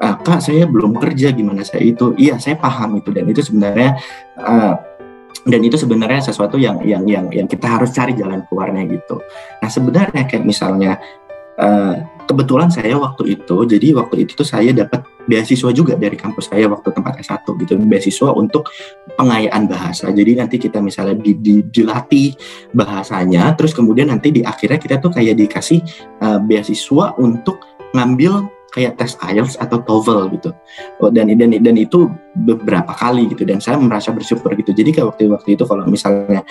Kak saya belum kerja, gimana saya itu? Iya saya paham itu, dan itu sebenarnya sesuatu yang kita harus cari jalan keluarnya gitu. Nah sebenarnya kayak misalnya kebetulan saya waktu itu tuh saya dapat beasiswa juga dari kampus saya waktu tempat S1 gitu, beasiswa untuk pengayaan bahasa. Jadi nanti kita misalnya dilatih bahasanya, terus kemudian nanti di akhirnya kita tuh kayak dikasih beasiswa untuk ngambil kayak tes IELTS atau TOEFL gitu. Dan itu beberapa kali gitu, dan saya merasa bersyukur gitu. Jadi kayak waktu itu kalau misalnya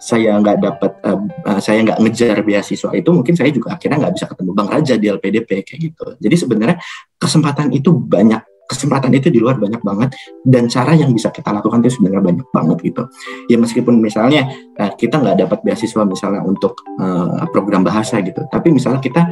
saya nggak ngejar beasiswa itu, mungkin saya juga akhirnya nggak bisa ketemu Bang Raja di LPDP kayak gitu. Jadi sebenarnya kesempatan itu di luar banyak banget, dan cara yang bisa kita lakukan itu sebenarnya banyak banget gitu. Ya meskipun misalnya kita nggak dapat beasiswa misalnya untuk program bahasa gitu, tapi misalnya kita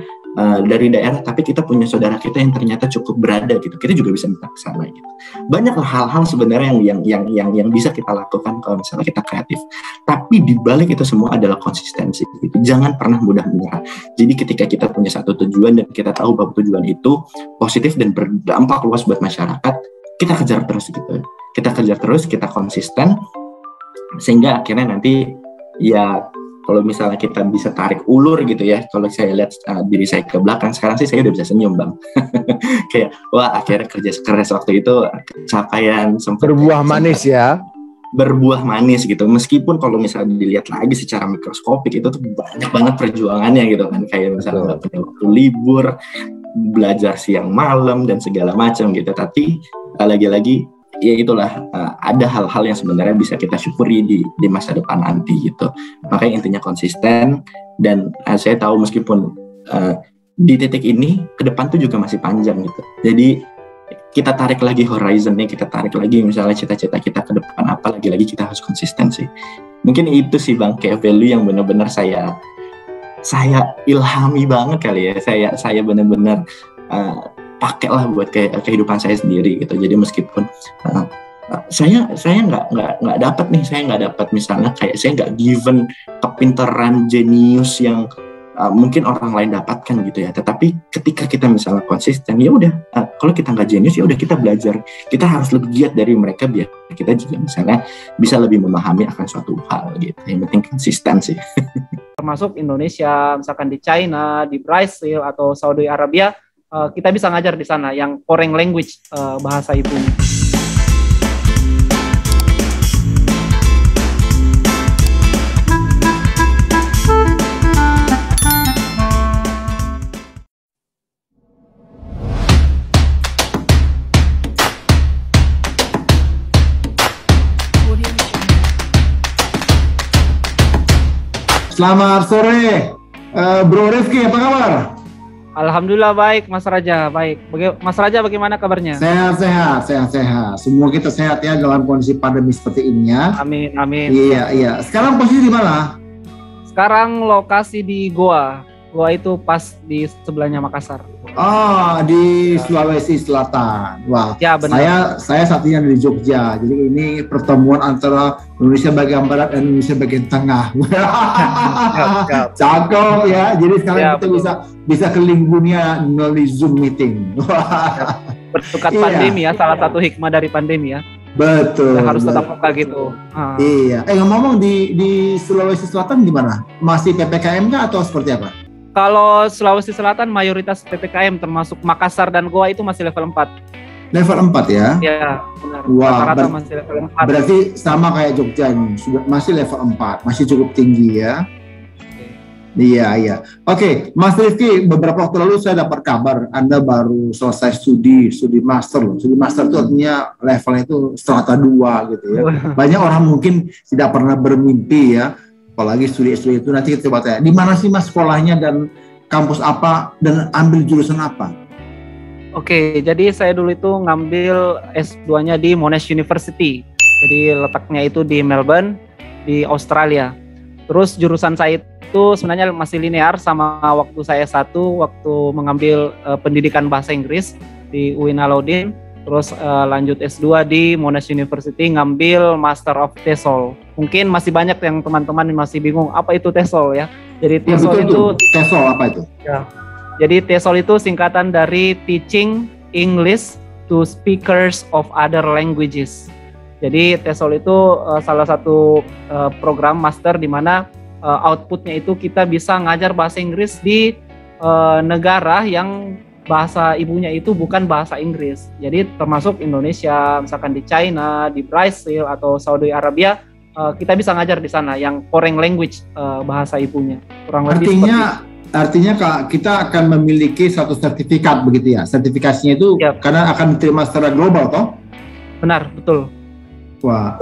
dari daerah, tapi kita punya saudara kita yang ternyata cukup berada gitu, kita juga bisa minta ke sana gitu. Banyaklah hal-hal sebenarnya yang bisa kita lakukan kalau misalnya kita kreatif. Tapi di balik itu semua adalah konsistensi gitu. Jangan pernah mudah menyerah. Jadi ketika kita punya satu tujuan dan kita tahu bahwa tujuan itu positif dan berdampak luas buat masyarakat, kita kejar terus gitu. Kita kejar terus, kita konsisten, sehingga akhirnya nanti ya kalau misalnya kita bisa tarik ulur gitu ya, kalau saya lihat diri saya ke belakang, sekarang sih saya udah bisa senyum Bang. Kayak, wah akhirnya kerja keras waktu itu capaian Berbuah manis ya. Berbuah manis gitu, meskipun kalau misalnya dilihat lagi secara mikroskopik itu tuh banyak banget perjuangannya gitu kan, kayak misalnya nggak punya waktu libur, belajar siang malam dan segala macam gitu. Tapi lagi-lagi ya itulah, ada hal-hal yang sebenarnya bisa kita syukuri di masa depan nanti gitu. Makanya intinya konsisten, dan saya tahu meskipun di titik ini ke depan tuh juga masih panjang gitu. Jadi kita tarik lagi horizonnya, kita tarik lagi misalnya cita-cita kita ke depan apa, lagi-lagi kita harus konsistensi. Mungkin itu sih Bang, kayak value yang benar-benar saya ilhami banget kali ya. Saya benar-benar pakailah buat kehidupan saya sendiri gitu. Jadi meskipun saya nggak dapat nih, saya nggak dapat misalnya kayak saya nggak given kepintaran jenius yang mungkin orang lain dapatkan gitu ya. Tetapi ketika kita misalnya konsisten, ya udah, kalau kita nggak jenius ya udah kita belajar, kita harus lebih giat dari mereka biar kita juga misalnya bisa lebih memahami akan suatu hal gitu. Yang penting konsisten sih. Termasuk Indonesia, misalkan di China, di Brazil atau Saudi Arabia, kita bisa ngajar di sana yang foreign language, bahasa ibunya. Selamat sore, Bro Rifki, apa kabar? Alhamdulillah baik, Mas Raja, baik. Mas Raja bagaimana kabarnya? Sehat. Semua kita sehat ya dalam kondisi pandemi seperti ini ya. Amin. Iya. Sekarang posisi di mana? Sekarang lokasi di Goa. Goa itu pas di sebelahnya Makassar. Oh, di Sulawesi Selatan. Wah, ya, benar. Saya saat ini ada di Jogja. Jadi ini pertemuan antara Indonesia bagian barat dan Indonesia bagian tengah. Cakep ya. Jadi sekarang ya, kita bisa keliling dunia melalui Zoom meeting. Berkat pandemi ya, salah satu hikmah dari pandemi ya. Betul. Kita harus tetap peka gitu. Iya. Ngomong di Sulawesi Selatan gimana? Masih PPKM kah atau seperti apa? Kalau Sulawesi Selatan mayoritas PPKM, termasuk Makassar dan Goa itu masih level 4. Level 4 ya? Iya, benar. Wah, rata-rata masih level 4. Berarti sama kayak Jogja ini, masih level 4, masih cukup tinggi ya? Iya. Oke, Mas Rifki, beberapa waktu lalu saya dapat kabar Anda baru selesai studi master loh. Studi master itu artinya levelnya itu strata 2 gitu ya. Banyak orang mungkin tidak pernah bermimpi ya, apalagi studi itu. Nanti kita coba tanya, di mana sih Mas sekolahnya dan kampus apa dan ambil jurusan apa? Oke, jadi saya dulu itu ngambil S2-nya di Monash University. Jadi letaknya itu di Melbourne, di Australia. Terus jurusan saya itu sebenarnya masih linear sama waktu saya waktu mengambil pendidikan bahasa Inggris di UIN Alauddin. Terus lanjut S2 di Monash University ngambil Master of TESOL. Mungkin masih banyak yang teman-teman masih bingung apa itu TESOL ya. Jadi TESOL itu TESOL apa itu? Ya. Jadi TESOL itu singkatan dari Teaching English to Speakers of Other Languages. Jadi TESOL itu salah satu program master di mana outputnya itu kita bisa ngajar bahasa Inggris di negara yang bahasa ibunya itu bukan bahasa Inggris. Jadi termasuk Indonesia, misalkan di China, di Brazil atau Saudi Arabia, kita bisa ngajar di sana yang foreign language bahasa ibunya. Kurang lebih artinya kita akan memiliki satu sertifikat begitu ya. Sertifikasinya itu karena akan diterima secara global toh? Benar, betul. Wah,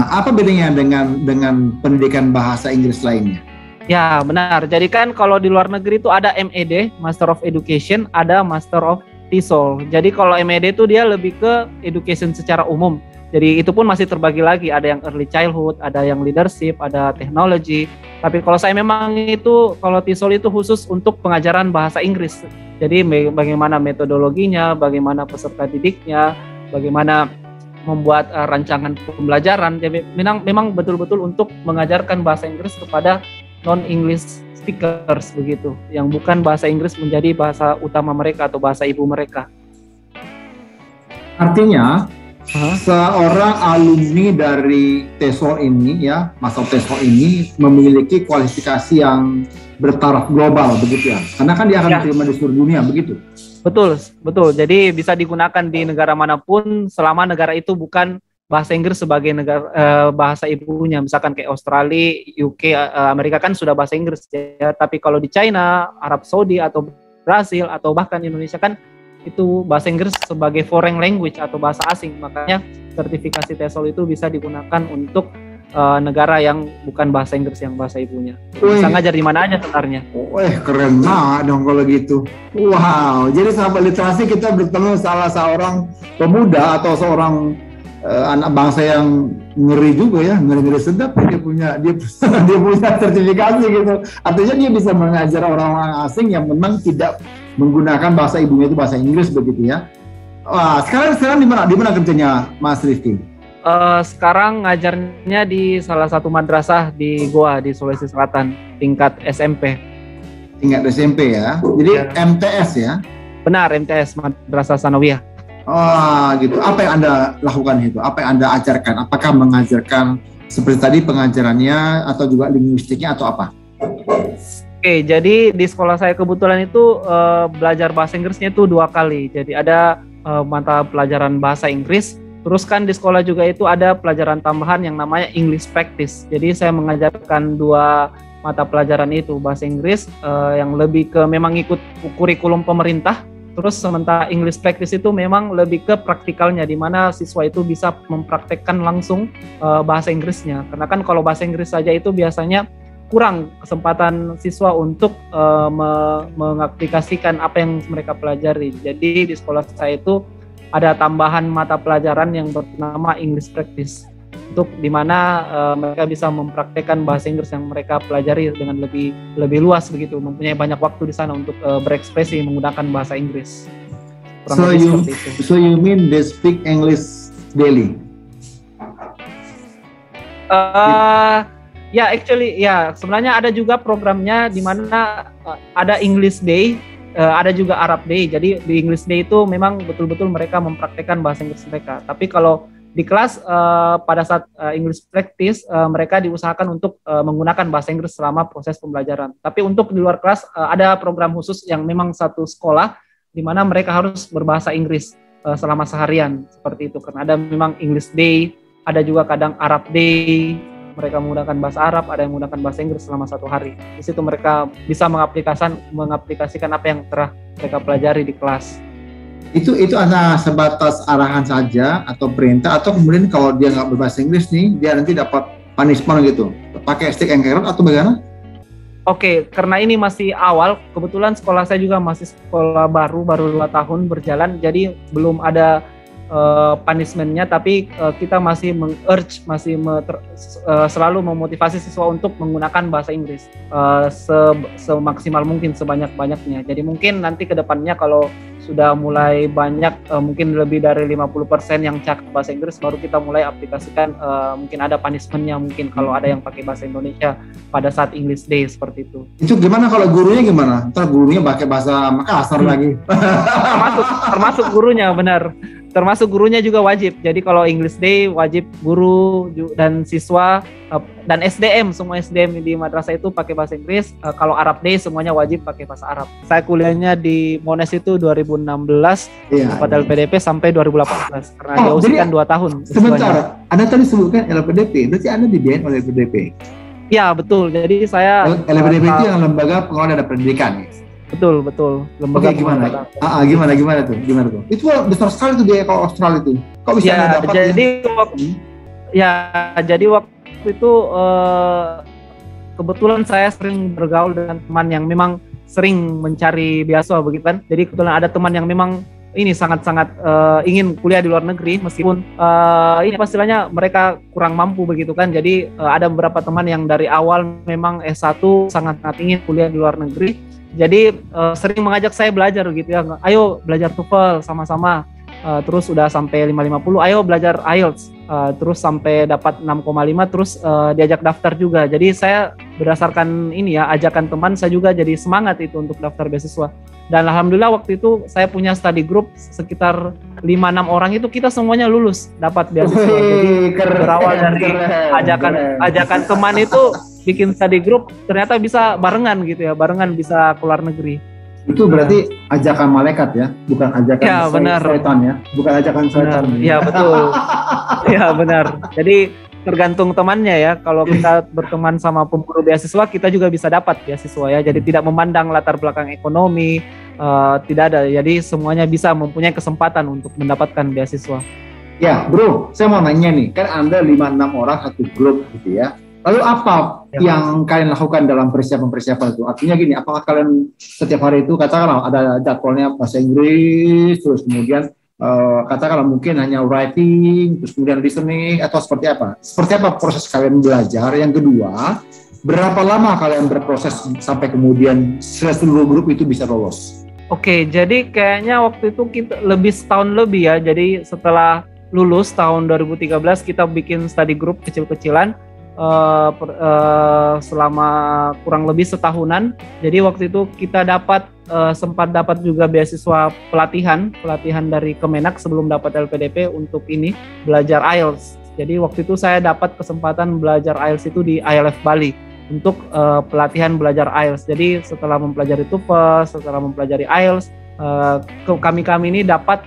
apa bedanya dengan pendidikan bahasa Inggris lainnya? Ya benar, jadi kan kalau di luar negeri itu ada MED, Master of Education, ada Master of TESOL. Jadi kalau MED itu dia lebih ke education secara umum. Jadi itu pun masih terbagi lagi, ada yang early childhood, ada yang leadership, ada teknologi. Tapi kalau saya memang itu, kalau TESOL itu khusus untuk pengajaran bahasa Inggris. Jadi bagaimana metodologinya, bagaimana peserta didiknya, bagaimana membuat rancangan pembelajaran. Jadi memang betul-betul untuk mengajarkan bahasa Inggris kepada non-English speakers begitu, yang bukan bahasa Inggris menjadi bahasa utama mereka atau bahasa ibu mereka. Artinya seorang alumni dari TESOL ini ya, masuk TESOL ini memiliki kualifikasi yang bertaraf global begitu ya, karena kan dia akan diterima di seluruh dunia begitu. Betul. Jadi bisa digunakan di negara manapun selama negara itu bukan bahasa Inggris sebagai negara bahasa ibunya. Misalkan kayak Australia, UK, Amerika kan sudah bahasa Inggris ya. Tapi kalau di China, Arab Saudi atau Brasil atau bahkan Indonesia kan itu bahasa Inggris sebagai foreign language atau bahasa asing. Makanya sertifikasi TESOL itu bisa digunakan untuk negara yang bukan bahasa Inggris yang bahasa ibunya. Bisa ngajar di mana aja sebenarnya. Keren banget dong kalau gitu. Wow, jadi sahabat literasi kita bertemu salah seorang pemuda atau seorang anak bangsa yang ngeri juga ya, ngeri sedap. Dia punya sertifikasi gitu. Artinya dia bisa mengajar orang-orang asing yang memang tidak menggunakan bahasa ibunya itu bahasa Inggris begitu ya. Wah, sekarang di mana kerjanya Mas Rifki? Sekarang ngajarnya di salah satu madrasah di Goa di Sulawesi Selatan, tingkat SMP. Tingkat SMP ya. Jadi ya. MTS ya? Benar, MTS, Madrasah Sanawiyah. Oh gitu. Apa yang Anda lakukan itu? Apa yang Anda ajarkan? Apakah mengajarkan seperti tadi pengajarannya atau juga linguistiknya atau apa? Oke, jadi di sekolah saya kebetulan itu belajar bahasa Inggrisnya itu 2 kali. Jadi ada mata pelajaran bahasa Inggris. Terus kan di sekolah juga itu ada pelajaran tambahan yang namanya English Practice. Jadi saya mengajarkan 2 mata pelajaran itu, bahasa Inggris yang lebih ke memang ikut kurikulum pemerintah. Terus sementara English Practice itu memang lebih ke praktikalnya, di mana siswa itu bisa mempraktekkan langsung bahasa Inggrisnya. Karena kan kalau bahasa Inggris saja itu biasanya kurang kesempatan siswa untuk mengaplikasikan apa yang mereka pelajari. Jadi di sekolah saya itu ada tambahan mata pelajaran yang bernama English Practice, untuk dimana mereka bisa mempraktekkan bahasa Inggris yang mereka pelajari dengan lebih luas begitu, mempunyai banyak waktu di sana untuk berekspresi menggunakan bahasa Inggris. So you mean they speak English daily? Ya, actually ya, sebenarnya ada juga programnya di mana ada English Day. Ada juga Arab Day. Jadi di English Day itu memang betul-betul mereka mempraktekkan bahasa Inggris mereka. Tapi kalau di kelas pada saat English Practice mereka diusahakan untuk menggunakan bahasa Inggris selama proses pembelajaran. Tapi untuk di luar kelas ada program khusus yang memang satu sekolah di mana mereka harus berbahasa Inggris selama seharian seperti itu. Karena ada memang English Day, ada juga kadang Arab Day. Mereka menggunakan bahasa Arab, ada yang menggunakan bahasa Inggris selama 1 hari. Di situ mereka bisa mengaplikasikan apa yang telah mereka pelajari di kelas. Itu hanya sebatas arahan saja atau perintah, atau kemudian kalau dia nggak berbahasa Inggris nih, dia nanti dapat punishment gitu, pakai stick and carrot atau bagaimana? Oke, karena ini masih awal, kebetulan sekolah saya juga masih sekolah baru 2 tahun berjalan, jadi belum ada punishment-nya, tapi kita masih meng-urge, selalu memotivasi siswa untuk menggunakan bahasa Inggris semaksimal mungkin, sebanyak-banyaknya. Jadi mungkin nanti ke depannya kalau sudah mulai banyak, mungkin lebih dari 50% yang cakap bahasa Inggris, baru kita mulai aplikasikan, mungkin ada punishment-nya, mungkin kalau ada yang pakai bahasa Indonesia pada saat English Day seperti itu. Itu gimana kalau gurunya gimana? Ntar gurunya pakai bahasa Makassar lagi. Termasuk gurunya, benar. Termasuk gurunya juga wajib. Jadi kalau English Day wajib guru dan siswa dan SDM, semua SDM di madrasah itu pakai bahasa Inggris. Kalau Arab Day semuanya wajib pakai bahasa Arab. Saya kuliahnya di Monash itu 2016 pada LPDP sampai 2018 karena diusikan 2 tahun. Sebentar, Anda tadi sebutkan LPDP, berarti Anda dibiayai oleh LPDP? Ya betul. Jadi saya LPDP itu yang lembaga pengelola dana pendidikan. Betul. Lembaga gimana? Gimana tuh? Itu besar sekali tuh biaya kalau Australia itu. Kok bisa dapat? Jadi waktu itu kebetulan saya sering bergaul dengan teman yang memang sering mencari beasiswa begitu kan. Jadi kebetulan ada teman yang memang ini sangat-sangat ingin kuliah di luar negeri meskipun ini istilahnya mereka kurang mampu begitu kan. Jadi ada beberapa teman yang dari awal memang S1 sangat-sangat ingin kuliah di luar negeri. Jadi sering mengajak saya belajar gitu ya. Ayo belajar TOEFL sama-sama. Terus udah sampai 550, ayo belajar IELTS, terus sampai dapat 6,5, terus diajak daftar juga. Jadi saya berdasarkan ini ya, ajakan teman, saya juga jadi semangat itu untuk daftar beasiswa. Dan alhamdulillah waktu itu saya punya study group sekitar 5-6 orang itu kita semuanya lulus dapat beasiswa. Jadi berawal dari ajakan teman itu bikin study group, ternyata bisa barengan gitu ya, barengan bisa keluar negeri. Itu berarti ajakan malaikat ya, bukan ajakan setan ya, bukan ajakan setan. Iya betul. Iya benar. Jadi tergantung temannya ya. Kalau kita berteman sama pemburu beasiswa, kita juga bisa dapat beasiswa ya. Jadi tidak memandang latar belakang ekonomi, tidak ada. Jadi semuanya bisa mempunyai kesempatan untuk mendapatkan beasiswa. Ya bro, saya mau nanya nih, kan Anda 5-6 orang satu grup gitu ya. Lalu apa yang kalian lakukan dalam persiapan itu? Artinya gini, apakah kalian setiap hari itu katakanlah ada jadwalnya bahasa Inggris, terus kemudian katakanlah mungkin hanya writing, terus kemudian listening, atau seperti apa? Seperti apa proses kalian belajar? Yang kedua, berapa lama kalian berproses sampai kemudian seluruh grup itu bisa lolos? Oke, jadi kayaknya waktu itu kita lebih setahun lebih ya. Jadi setelah lulus tahun 2013 kita bikin study group kecil-kecilan. Selama kurang lebih setahunan. Jadi waktu itu kita sempat dapat juga beasiswa pelatihan dari Kemenak sebelum dapat LPDP untuk ini belajar IELTS. Jadi waktu itu saya dapat kesempatan belajar IELTS itu di ILF Bali untuk pelatihan belajar IELTS. Jadi setelah mempelajari TOEFL, setelah mempelajari IELTS, kami ini dapat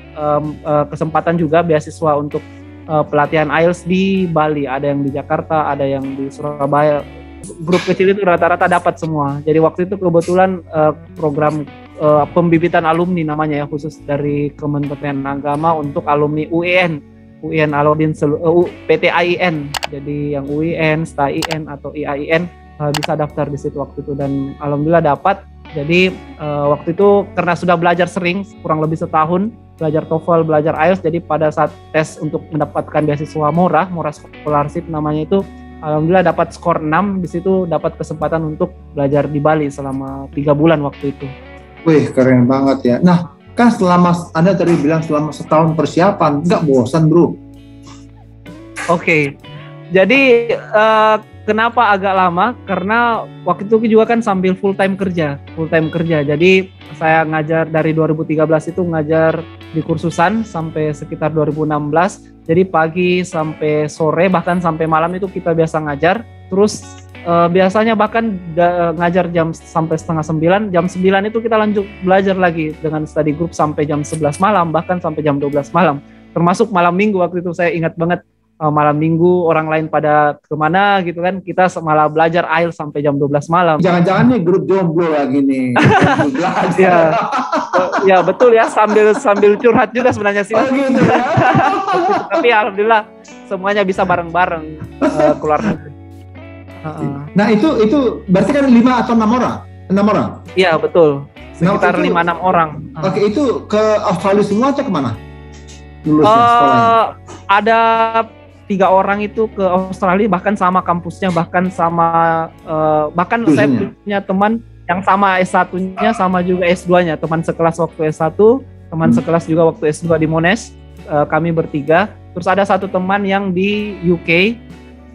kesempatan juga beasiswa untuk pelatihan IELTS di Bali, ada yang di Jakarta, ada yang di Surabaya. Grup kecil itu rata-rata dapat semua. Jadi waktu itu kebetulan program pembibitan alumni namanya ya, khusus dari Kementerian Agama untuk alumni UIN Alauddin PT AIN. Jadi yang UIN, STAIN atau IAIN bisa daftar di situ waktu itu dan alhamdulillah dapat. Jadi waktu itu karena sudah belajar sering kurang lebih setahun belajar TOEFL, belajar IELTS, jadi pada saat tes untuk mendapatkan beasiswa Mora Scholarship namanya itu, alhamdulillah dapat skor 6, di situ dapat kesempatan untuk belajar di Bali selama 3 bulan waktu itu. Wih, keren banget ya. Nah, kan selama Anda tadi bilang selama setahun persiapan, nggak bosan bro? Oke, jadi kenapa agak lama? Karena waktu itu juga kan sambil full time kerja. Jadi saya ngajar dari 2013 itu ngajar di kursusan sampai sekitar 2016. Jadi pagi sampai sore bahkan sampai malam itu kita biasa ngajar. Terus biasanya bahkan ngajar jam sampai setengah 9. Jam 9 itu kita lanjut belajar lagi dengan study group sampai jam 11 malam bahkan sampai jam 12 malam. Termasuk malam minggu waktu itu saya ingat banget. Malam minggu orang lain pada kemana gitu kan, kita malah belajar IELTS sampai jam 12 malam. Jangan-jangan nih grup jomblo lagi nih. Ya betul ya, sambil curhat juga sebenarnya sih. Gitu ya. Tapi alhamdulillah semuanya bisa bareng-bareng keluar negeri. Nah itu berarti kan 5 atau 6 orang? 6 orang? Iya betul, sekitar 5-6 orang. Oke, itu ke Australia semua atau kemana? Lulusnya ada 3 orang itu ke Australia, bahkan sama kampusnya, bahkan saya punya teman yang sama S1-nya sama juga S2-nya, teman sekelas waktu S1, teman sekelas juga waktu S2 di Monash, kami bertiga. Terus ada satu teman yang di UK,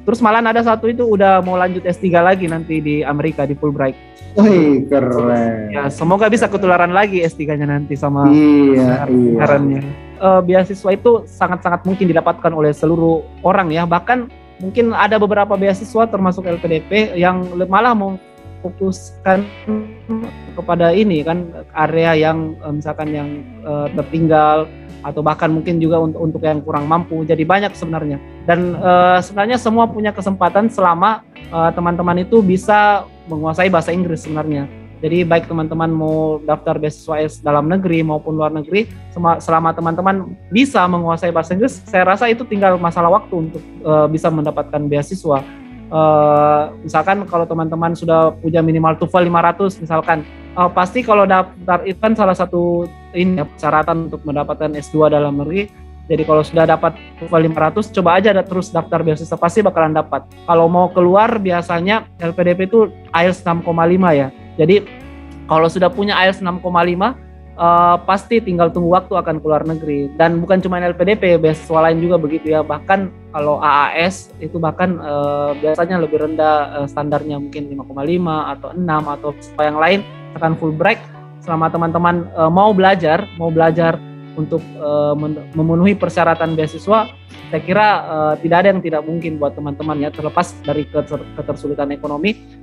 terus malah ada satu itu udah mau lanjut S3 lagi nanti di Amerika di Fulbright. Wih, keren. Ya, semoga bisa ketularan lagi S3-nya nanti sama iya. Beasiswa itu sangat-sangat mungkin didapatkan oleh seluruh orang ya, bahkan mungkin ada beberapa beasiswa termasuk LPDP yang malah memfokuskan kepada ini kan area yang misalkan yang tertinggal atau bahkan mungkin juga untuk yang kurang mampu. Jadi banyak sebenarnya, dan sebenarnya semua punya kesempatan selama teman-teman itu bisa menguasai bahasa Inggris sebenarnya. Jadi baik teman-teman mau daftar beasiswa dalam negeri maupun luar negeri, selama teman-teman bisa menguasai bahasa Inggris, saya rasa itu tinggal masalah waktu untuk bisa mendapatkan beasiswa. Misalkan kalau teman-teman sudah punya minimal TOEFL 500 misalkan, pasti kalau daftar itu kan salah satu ini ya, persyaratan untuk mendapatkan S2 dalam negeri. Jadi kalau sudah dapat TOEFL 500, coba aja terus daftar beasiswa, pasti bakalan dapat. Kalau mau keluar biasanya LPDP itu IELTS 6,5 ya. Jadi kalau sudah punya IELTS 6,5 pasti tinggal tunggu waktu akan keluar negeri. Dan bukan cuma LPDP, beasiswa lain juga begitu ya. Bahkan kalau AAS itu bahkan biasanya lebih rendah standarnya, mungkin 5,5 atau 6 atau yang lain akan Fulbright. Selama teman-teman mau belajar untuk memenuhi persyaratan beasiswa, saya kira tidak ada yang tidak mungkin buat teman-teman ya, terlepas dari ketersulitan ekonomi.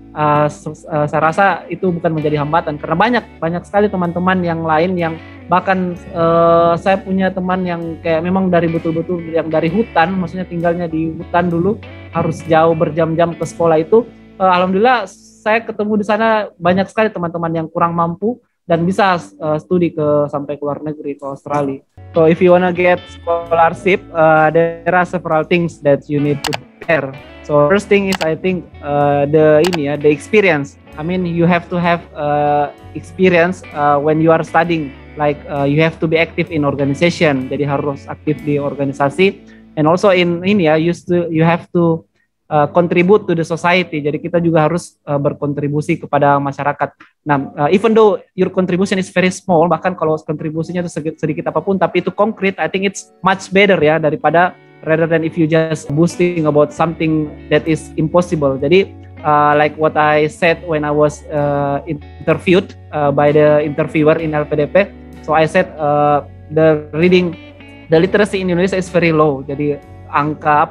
Saya rasa itu bukan menjadi hambatan, karena banyak sekali teman-teman yang lain yang bahkan saya punya teman yang kayak memang dari betul-betul yang dari hutan, maksudnya tinggalnya di hutan dulu, harus jauh berjam-jam ke sekolah itu. Alhamdulillah saya ketemu di sana banyak sekali teman-teman yang kurang mampu dan bisa studi sampai ke luar negeri, ke Australia. So if you wanna get scholarship, there are several things that you need to prepare. So first thing is I think the experience. I mean you have to have experience when you are studying. Like you have to be active in organization. Jadi harus aktif di organisasi. And also in India you have to contribute to the society. Jadi kita juga harus berkontribusi kepada masyarakat. Nah, even though your contribution is very small, bahkan kalau kontribusinya itu sedikit apapun, tapi itu concrete, I think it's much better ya daripada rather than if you just boasting about something that is impossible. Jadi like what I said when I was interviewed by the interviewer in LPDP, so I said the literacy in Indonesia is very low. Jadi angka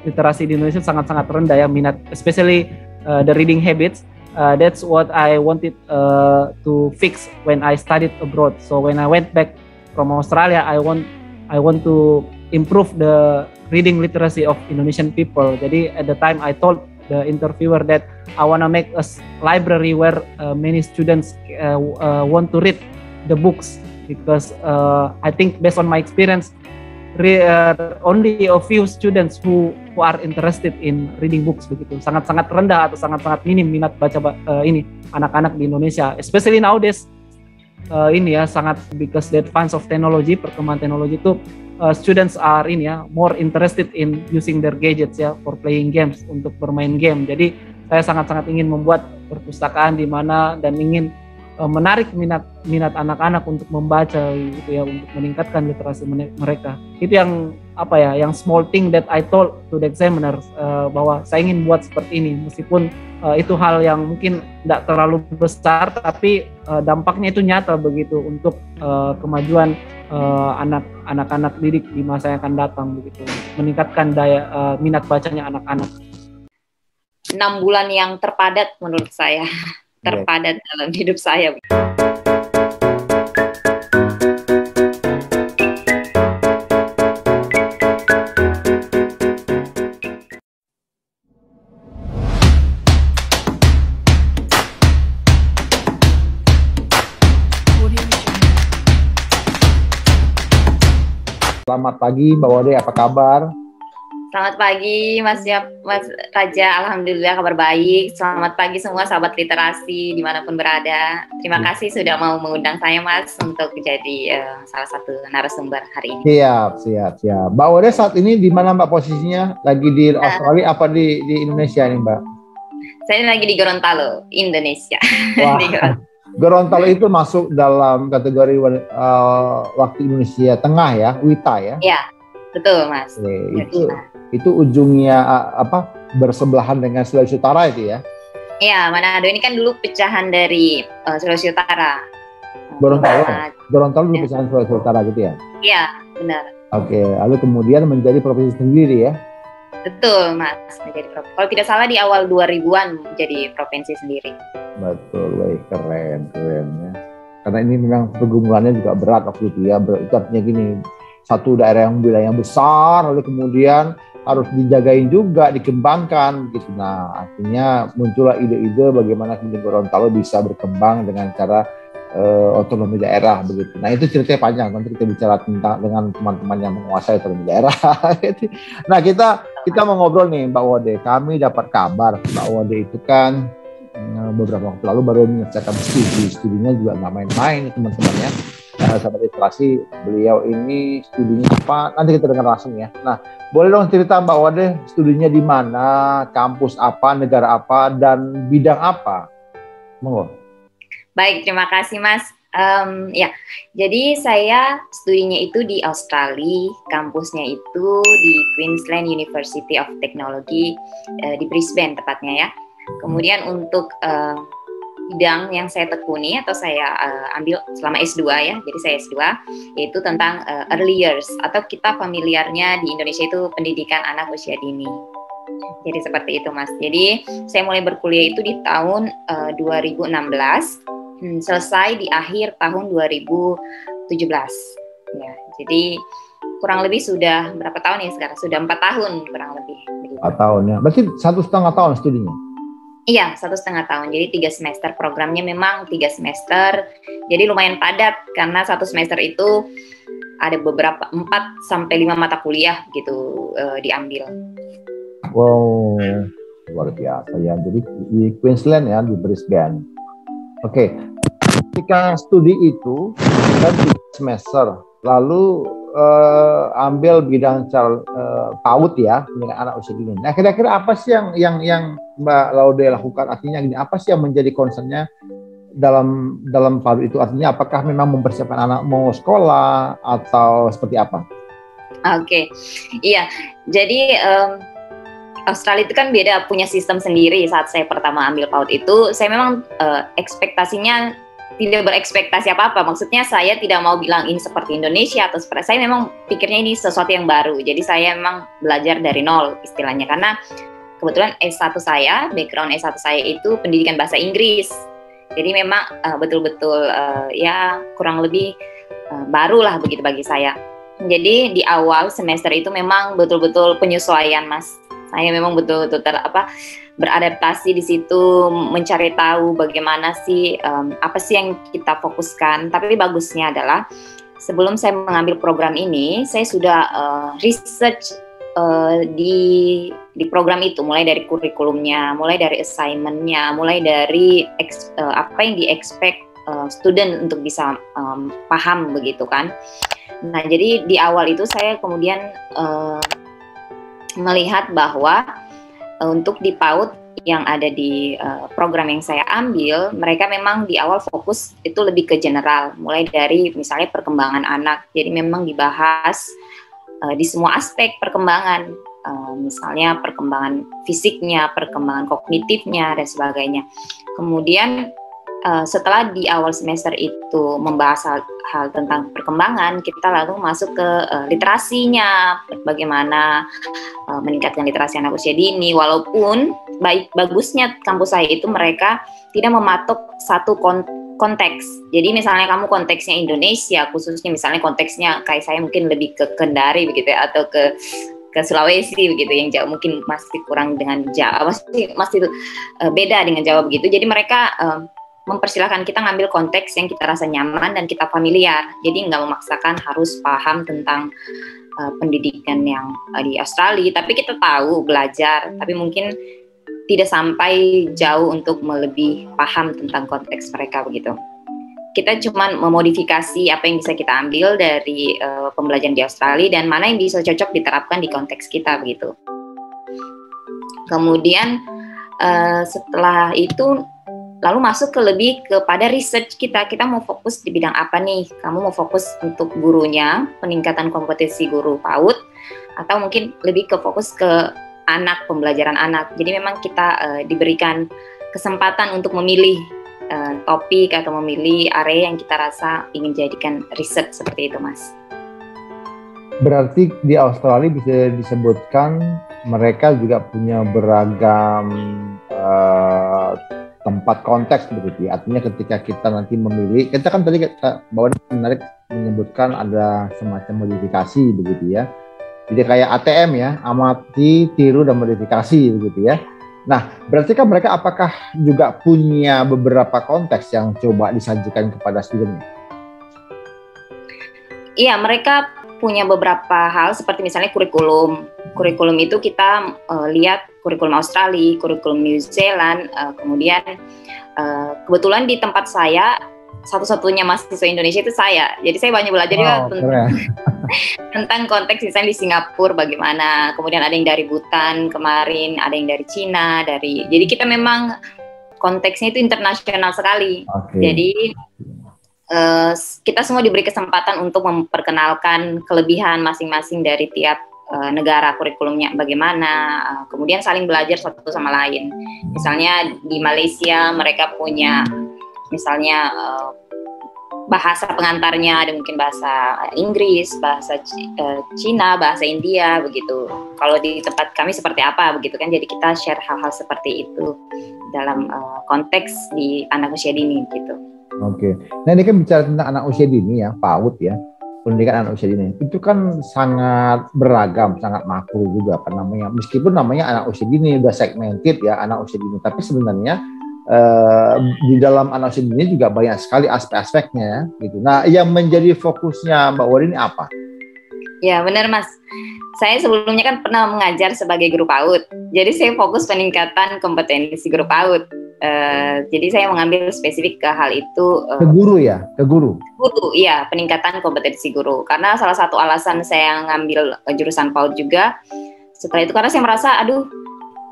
literasi di Indonesia sangat-sangat rendah ya, minat, especially the reading habits. That's what I wanted to fix when I studied abroad. So when I went back from Australia, I want to improve the reading literacy of Indonesian people. Jadi at the time I told the interviewer that I want to make a library where many students want to read the books, because I think based on my experience, only a few students who are interested in reading books begitu. Sangat-sangat rendah atau sangat-sangat minim minat baca anak-anak di Indonesia, especially nowadays. Sangat, because the advance of technology, perkembangan teknologi itu students are more interested in using their gadgets ya for playing games, untuk bermain game. Jadi saya sangat-sangat ingin membuat perpustakaan di mana dan ingin menarik minat anak-anak untuk membaca gitu ya, untuk meningkatkan literasi mereka. Itu yang yang small thing that I told to the examiners, bahwa saya ingin buat seperti ini, meskipun itu hal yang mungkin tidak terlalu besar, tapi dampaknya itu nyata begitu untuk kemajuan anak-anak didik di masa yang akan datang begitu, meningkatkan daya minat bacanya anak-anak. 6 bulan yang terpadat menurut saya, terpadat dalam hidup saya. Selamat pagi Mbak Wode, apa kabar? Selamat pagi Mas Raja, alhamdulillah kabar baik. Selamat pagi semua sahabat literasi dimanapun berada. Terima kasih sudah mau mengundang saya Mas untuk jadi salah satu narasumber hari ini. Siap. Mbak Wode saat ini di mana Mbak posisinya? Lagi di Australia apa di Indonesia nih Mbak? Saya lagi di Gorontalo, Indonesia. Wah. Gorontalo itu masuk dalam kategori waktu Indonesia Tengah ya, WITA ya? Iya, betul Mas. Itu ujungnya bersebelahan dengan Sulawesi Utara itu ya? Iya, Manado ini kan dulu pecahan dari Sulawesi Utara. Gorontalo dulu pecahan Sulawesi Utara gitu ya? Iya, benar. Oke, lalu kemudian menjadi provinsi sendiri ya? Betul Mas, menjadi provinsi. Kalau tidak salah di awal 2000-an menjadi provinsi sendiri. Betul, baik, keren ya. Karena ini memang pergumulannya juga berat waktu itu ya. Itu artinya gini, satu daerah yang wilayah besar, lalu kemudian harus dijagain juga, dikembangkan gitu. Nah, artinya muncullah ide-ide bagaimana kemudian Gorontalo bisa berkembang dengan cara otonomi daerah begitu. Nah, itu ceritanya panjang, nanti kita bicara tentang dengan teman-teman yang menguasai otonomi daerah. Nah, kita mau ngobrol nih Mbak Wode. Kami dapat kabar Mbak Wode itu kan beberapa waktu lalu baru menyelesaikan studinya juga nggak main-main teman-temannya. Sahabat literasi, beliau ini studinya apa? Nanti kita dengar langsung ya. Nah, boleh dong cerita Mbak Wade studinya di mana, kampus apa, negara apa, dan bidang apa? Monggo. Baik, terima kasih Mas. Ya, jadi saya studinya itu di Australia, kampusnya itu di Queensland University of Technology di Brisbane tepatnya ya. Kemudian untuk bidang yang saya tekuni atau saya ambil selama S2 ya, jadi saya S2 yaitu tentang early years atau kita familiarnya di Indonesia itu pendidikan anak usia dini. Jadi seperti itu Mas. Jadi saya mulai berkuliah itu di tahun 2016, selesai di akhir tahun 2017. Ya, jadi kurang lebih sudah berapa tahun ya sekarang? Sudah 4 tahun kurang lebih. 4 tahun ya. Berarti 1,5 tahun studinya? Iya, 1,5 tahun. Jadi 3 semester. Programnya memang 3 semester. Jadi lumayan padat karena 1 semester itu ada beberapa 4-5 mata kuliah gitu diambil. Wow, luar biasa ya. Jadi di Queensland ya, di Brisbane. Oke, ketika studi itu kan 3 semester, lalu ambil bidang PAUD ya, dengan anak usia dini. Nah, kira-kira apa sih yang Mbak Laude lakukan? Artinya gini, apa sih yang menjadi concernnya dalam PAUD itu? Artinya apakah memang mempersiapkan anak mau sekolah atau seperti apa? Oke, iya. Jadi Australia itu kan beda, punya sistem sendiri. Saat saya pertama ambil PAUD itu, saya memang ekspektasinya tidak berekspektasi apa-apa. Maksudnya saya tidak mau bilang ini seperti Indonesia atau seperti, saya memang pikirnya ini sesuatu yang baru. Jadi saya memang belajar dari nol istilahnya, karena kebetulan S1 saya, background S1 saya itu pendidikan bahasa Inggris. Jadi memang betul-betul ya kurang lebih baru lah begitu bagi saya. Jadi di awal semester itu memang betul-betul penyesuaian Mas. Saya memang betul-betul beradaptasi di situ, mencari tahu bagaimana sih, apa sih yang kita fokuskan. Tapi bagusnya adalah sebelum saya mengambil program ini, saya sudah research di program itu, mulai dari kurikulumnya, mulai dari assignment-nya, mulai dari apa yang di-expect student untuk bisa paham begitu kan. Nah, jadi di awal itu saya kemudian melihat bahwa untuk di PAUD yang ada di program yang saya ambil, mereka memang di awal fokus itu lebih ke general, mulai dari misalnya perkembangan anak. Jadi memang dibahas di semua aspek perkembangan, misalnya perkembangan fisiknya, perkembangan kognitifnya, dan sebagainya. Kemudian setelah di awal semester itu membahas hal tentang perkembangan, kita lalu masuk ke literasinya, bagaimana meningkatkan literasi anak usia dini. Walaupun bagusnya kampus saya itu mereka tidak mematok satu konteks. Jadi misalnya kamu konteksnya Indonesia, khususnya misalnya konteksnya kayak saya mungkin lebih ke Kendari begitu ya, atau ke Sulawesi begitu, yang Jawa mungkin masih kurang dengan Jawa, masih beda dengan Jawa begitu. Jadi mereka mempersilahkan kita ngambil konteks yang kita rasa nyaman dan kita familiar. Jadi nggak memaksakan harus paham tentang pendidikan yang di Australia, tapi kita tahu belajar, tapi mungkin tidak sampai jauh untuk lebih paham tentang konteks mereka begitu. Kita cuma memodifikasi apa yang bisa kita ambil dari pembelajaran di Australia dan mana yang bisa cocok diterapkan di konteks kita begitu. Kemudian setelah itu lalu masuk ke lebih kepada research kita mau fokus di bidang apa nih? Kamu mau fokus untuk gurunya, peningkatan kompetensi guru PAUD, atau mungkin lebih ke fokus ke anak, pembelajaran anak. Jadi memang kita diberikan kesempatan untuk memilih topik atau memilih area yang kita rasa ingin jadikan riset seperti itu, Mas. Berarti di Australia bisa disebutkan mereka juga punya beragam tempat konteks begitu ya. Artinya ketika kita nanti memilih, kita kan tadi bahwa menarik menyebutkan ada semacam modifikasi begitu ya. Jadi kayak ATM ya, amati, tiru, dan modifikasi begitu ya. Nah, berarti kan mereka apakah juga punya beberapa konteks yang coba disajikan kepada studentnya? Iya, mereka punya beberapa hal seperti misalnya kurikulum. Kurikulum itu kita lihat kurikulum Australia, kurikulum New Zealand, kemudian kebetulan di tempat saya satu-satunya mahasiswa Indonesia itu saya. Jadi saya banyak belajar juga tentang konteks misalnya di Singapura bagaimana. Kemudian ada yang dari Bhutan kemarin, ada yang dari Cina, jadi kita memang konteksnya itu internasional sekali. Jadi kita semua diberi kesempatan untuk memperkenalkan kelebihan masing-masing dari tiap negara, kurikulumnya bagaimana, kemudian saling belajar satu sama lain. Misalnya di Malaysia mereka punya misalnya bahasa pengantarnya, ada mungkin bahasa Inggris, bahasa Cina, bahasa India, begitu. Kalau di tempat kami seperti apa, begitu kan. Jadi kita share hal-hal seperti itu dalam konteks di anak usia dini, gitu. Oke. Nah ini kan bicara tentang anak usia dini ya, PAUD ya. Pendidikan anak usia dini itu kan sangat beragam, sangat makro juga apa namanya. Meskipun namanya anak usia dini udah segmented ya, anak usia dini, tapi sebenarnya di dalam anak usia dini juga banyak sekali aspek-aspeknya gitu. Nah, yang menjadi fokusnya Mbak Wari ini apa? Ya, benar Mas. Saya sebelumnya kan pernah mengajar sebagai guru PAUD. Jadi saya fokus peningkatan kompetensi guru PAUD. Jadi saya mengambil spesifik ke hal itu. Ke guru ya? Ke guru? Guru, iya, peningkatan kompetensi guru. Karena salah satu alasan saya ngambil jurusan PAUD juga, setelah itu karena saya merasa,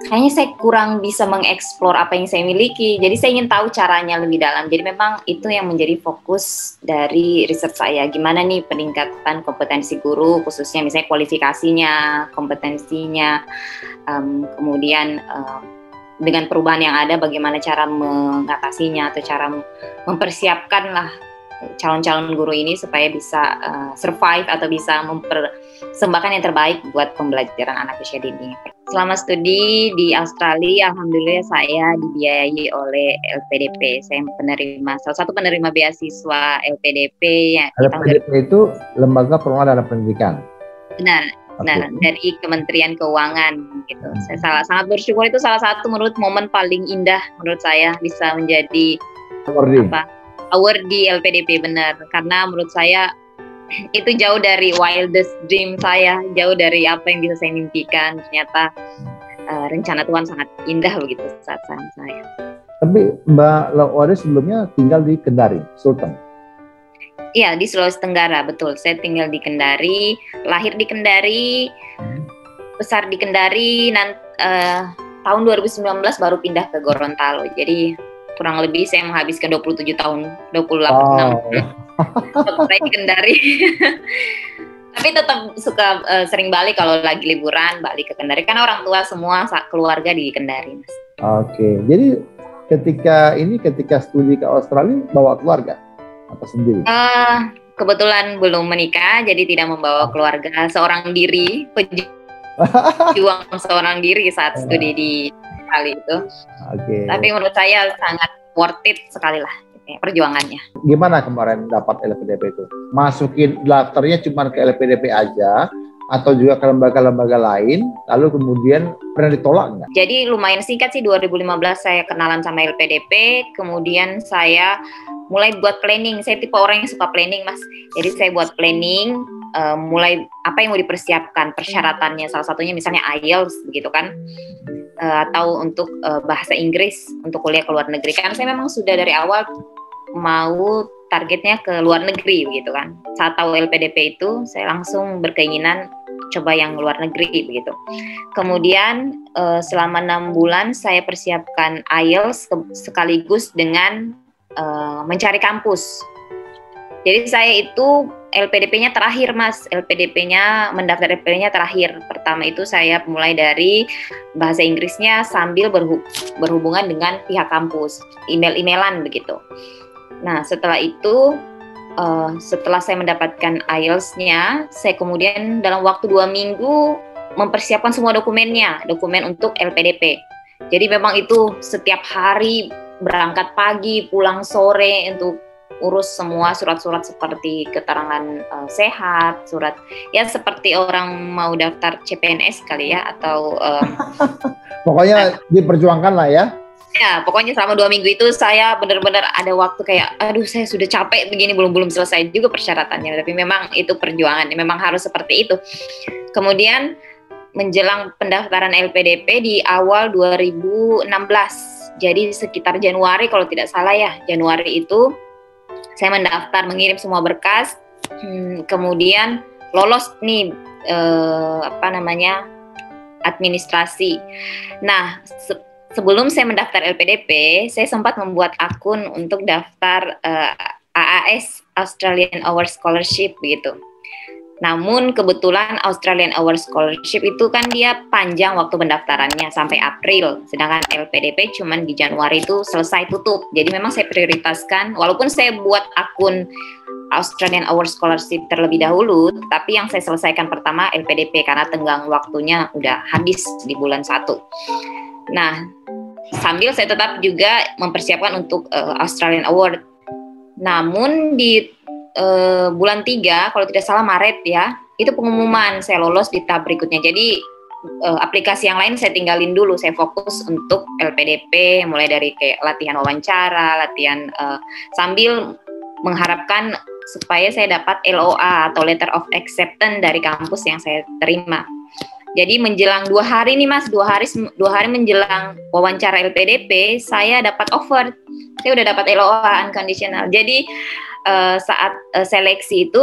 kayaknya saya kurang bisa mengeksplor apa yang saya miliki. Jadi saya ingin tahu caranya lebih dalam. Jadi memang itu yang menjadi fokus dari riset saya. Gimana nih peningkatan kompetensi guru, khususnya misalnya kualifikasinya, kompetensinya, kemudian dengan perubahan yang ada, bagaimana cara mengatasinya atau cara mempersiapkan lah calon-calon guru ini supaya bisa survive atau bisa mempersembahkan yang terbaik buat pembelajaran anak usia dini. Selama studi di Australia, alhamdulillah saya dibiayai oleh LPDP. Saya salah satu penerima beasiswa LPDP. LPDP itu Lembaga Pengelola Dana Pendidikan. Benar, dari Kementerian Keuangan gitu. Saya sangat bersyukur, itu salah satu menurut momen paling indah menurut saya bisa menjadi award di LPDP, benar. Karena menurut saya itu jauh dari wildest dream saya, jauh dari apa yang bisa saya mimpikan. Ternyata rencana Tuhan sangat indah begitu saat saya. Tapi Mbak Wari sebelumnya tinggal di Kendari, Sultan? Iya, di Sulawesi Tenggara, betul. Saya tinggal di Kendari, lahir di Kendari, besar di Kendari, tahun 2019 baru pindah ke Gorontalo. Jadi kurang lebih saya menghabiskan 27 tahun, 28 saya di Kendari. Tapi tetap suka sering balik kalau lagi liburan, balik ke Kendari. Karena orang tua semua keluarga di Kendari, Mas. Oke, jadi ketika studi ke Australia bawa keluarga atau sendiri? Kebetulan belum menikah, jadi tidak membawa keluarga. Seorang diri, pejuang seorang diri saat studi di Australia itu. Tapi menurut saya sangat worth it sekali lah perjuangannya. Gimana kemarin dapat LPDP itu? Masukin daftarnya cuma ke LPDP aja atau juga ke lembaga-lembaga lain, lalu kemudian pernah ditolak nggak? Jadi lumayan singkat sih, 2015 saya kenalan sama LPDP, kemudian saya mulai buat planning. Saya tipe orang yang suka planning, Mas. Jadi saya buat planning, mulai apa yang mau dipersiapkan, persyaratannya, salah satunya misalnya IELTS begitu kan, atau untuk bahasa Inggris untuk kuliah ke luar negeri. Karena saya memang sudah dari awal mau targetnya ke luar negeri begitu kan. Saat tahu LPDP itu, saya langsung berkeinginan coba yang luar negeri begitu. Kemudian selama 6 bulan saya persiapkan IELTS sekaligus dengan mencari kampus. Jadi saya itu LPDP-nya terakhir, Mas. Mendaftar LPDP-nya terakhir. Pertama itu saya mulai dari bahasa Inggrisnya sambil berhubungan dengan pihak kampus, email-emailan begitu. Nah, setelah itu, setelah saya mendapatkan IELTS-nya, saya kemudian dalam waktu 2 minggu mempersiapkan semua dokumen untuk LPDP. Jadi memang itu setiap hari berangkat pagi, pulang sore untuk urus semua surat-surat seperti keterangan sehat, surat ya seperti orang mau daftar CPNS kali ya, atau pokoknya diperjuangkan lah ya. Ya, pokoknya selama 2 minggu itu saya benar-benar ada waktu kayak, aduh saya sudah capek begini, belum selesai juga persyaratannya. Tapi memang itu perjuangan, memang harus seperti itu. Kemudian menjelang pendaftaran LPDP di awal 2016. Jadi sekitar Januari kalau tidak salah ya, Januari itu saya mendaftar, mengirim semua berkas, kemudian lolos nih administrasi. Nah, sebelum saya mendaftar LPDP, saya sempat membuat akun untuk daftar AAS, Australian Award Scholarship begitu. Namun kebetulan Australian Award Scholarship itu kan dia panjang waktu pendaftarannya sampai April, sedangkan LPDP cuman di Januari itu selesai tutup. Jadi memang saya prioritaskan, walaupun saya buat akun Australian Award Scholarship terlebih dahulu, tapi yang saya selesaikan pertama LPDP karena tenggang waktunya udah habis di bulan 1. Nah, sambil saya tetap juga mempersiapkan untuk Australian Award. Namun di bulan 3, kalau tidak salah Maret ya, itu pengumuman saya lolos di tahap berikutnya. Jadi aplikasi yang lain saya tinggalin dulu, saya fokus untuk LPDP, mulai dari kayak latihan wawancara, latihan sambil mengharapkan supaya saya dapat LOA atau Letter of Acceptance dari kampus yang saya terima. Jadi menjelang 2 hari nih Mas, 2 hari menjelang wawancara LPDP, saya dapat offer. Saya udah dapat LOA unconditional. Jadi saat seleksi itu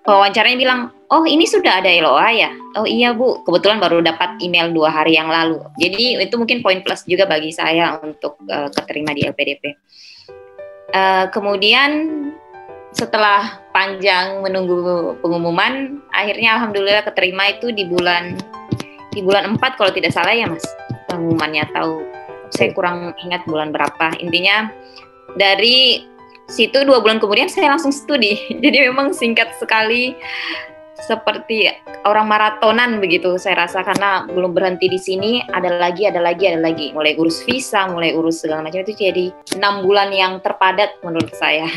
wawancaranya bilang, oh ini sudah ada LOA ya? Oh iya Bu, kebetulan baru dapat email 2 hari yang lalu. Jadi itu mungkin poin plus juga bagi saya untuk keterima di LPDP. Kemudian setelah panjang menunggu pengumuman, akhirnya alhamdulillah keterima itu di bulan 4 kalau tidak salah ya Mas pengumumannya, tahu saya kurang ingat bulan berapa. Intinya dari situ 2 bulan kemudian saya langsung studi. Jadi memang singkat sekali, seperti orang maratonan begitu saya rasa, karena belum berhenti di sini, ada lagi, mulai urus visa, mulai urus segala macam. Itu jadi 6 bulan yang terpadat menurut saya,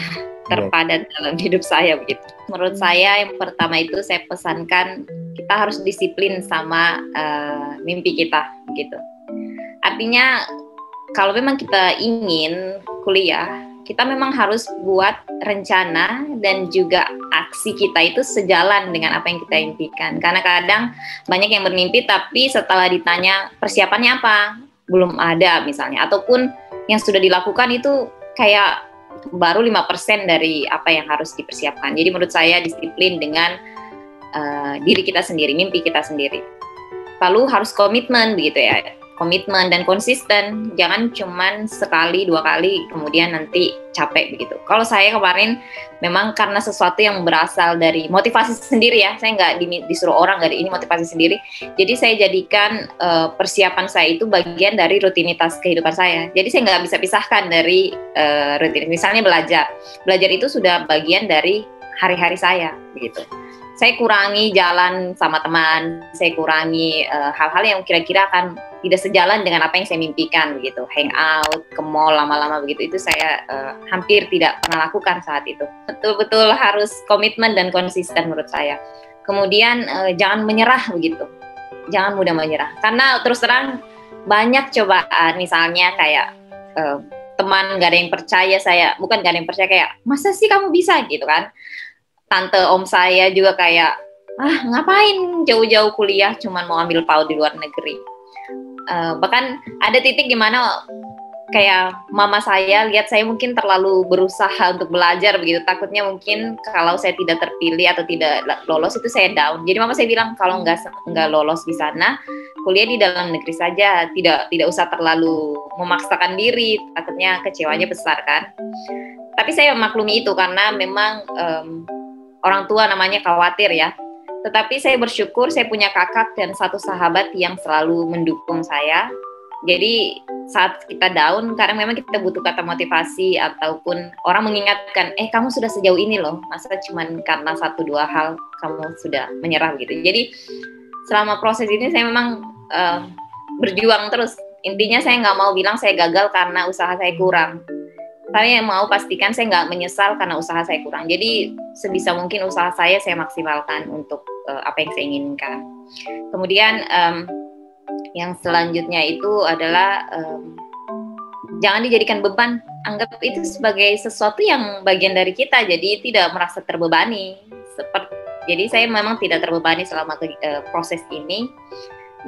terpadat dalam hidup saya begitu. Menurut saya yang pertama itu saya pesankan kita harus disiplin sama mimpi kita begitu. Artinya kalau memang kita ingin kuliah, kita memang harus buat rencana dan juga aksi kita itu sejalan dengan apa yang kita impikan. Karena kadang banyak yang bermimpi tapi setelah ditanya persiapannya apa, belum ada misalnya. Ataupun yang sudah dilakukan itu kayak baru 5% dari apa yang harus dipersiapkan. Jadi menurut saya disiplin dengan diri kita sendiri, mimpi kita sendiri. Lalu harus komitmen begitu ya. Komitmen dan konsisten, jangan cuman sekali 2 kali kemudian nanti capek begitu. Kalau saya kemarin memang karena sesuatu yang berasal dari motivasi sendiri ya, saya nggak disuruh orang, nggak ini motivasi sendiri. Jadi saya jadikan persiapan saya itu bagian dari rutinitas kehidupan saya. Jadi saya nggak bisa pisahkan dari rutinitas. Misalnya belajar itu sudah bagian dari hari-hari saya begitu. Saya kurangi jalan sama teman, saya kurangi hal-hal yang kira-kira akan tidak sejalan dengan apa yang saya mimpikan begitu. Hangout, ke mall lama-lama begitu, itu saya hampir tidak pernah lakukan saat itu. Betul-betul harus komitmen dan konsisten menurut saya. Kemudian jangan menyerah begitu. Jangan mudah menyerah. Karena terus terang banyak cobaan, misalnya kayak teman gak ada yang percaya saya, bukan gak ada yang percaya, kayak masa sih kamu bisa gitu kan. Tante om saya juga kayak, ngapain jauh-jauh kuliah cuman mau ambil PAUD di luar negeri. Bahkan ada titik di mana kayak mama saya lihat saya mungkin terlalu berusaha untuk belajar begitu, takutnya mungkin kalau saya tidak terpilih atau tidak lolos itu saya down. Jadi mama saya bilang kalau nggak lolos di sana, kuliah di dalam negeri saja, tidak usah terlalu memaksakan diri, takutnya kecewanya besar kan. Tapi saya maklumi itu karena memang orang tua namanya khawatir ya. Tetapi saya bersyukur saya punya kakak dan satu sahabat yang selalu mendukung saya. Jadi saat kita down, karena memang kita butuh kata motivasi ataupun orang mengingatkan, kamu sudah sejauh ini loh, masa cuman karena 1-2 hal kamu sudah menyerah gitu. Jadi selama proses ini saya memang berjuang terus. Intinya saya nggak mau bilang saya gagal karena usaha saya kurang. Saya mau pastikan saya nggak menyesal karena usaha saya kurang. Jadi sebisa mungkin usaha saya maksimalkan untuk apa yang saya inginkan. Kemudian Yang selanjutnya itu adalah jangan dijadikan beban, anggap itu sebagai sesuatu yang bagian dari kita, jadi tidak merasa terbebani. Jadi saya memang tidak terbebani selama proses ini,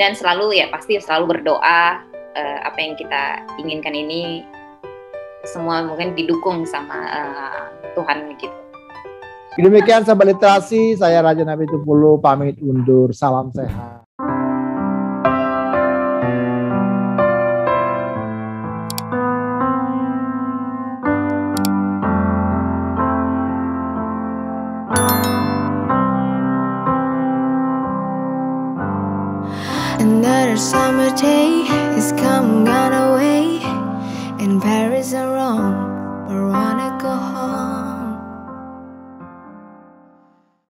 dan selalu pasti selalu berdoa apa yang kita inginkan ini semua mungkin didukung sama Tuhan gitu. Demikian sahabat literasi, saya Raja Nabi Tupulu pamit undur, salam sehat. Another summer day,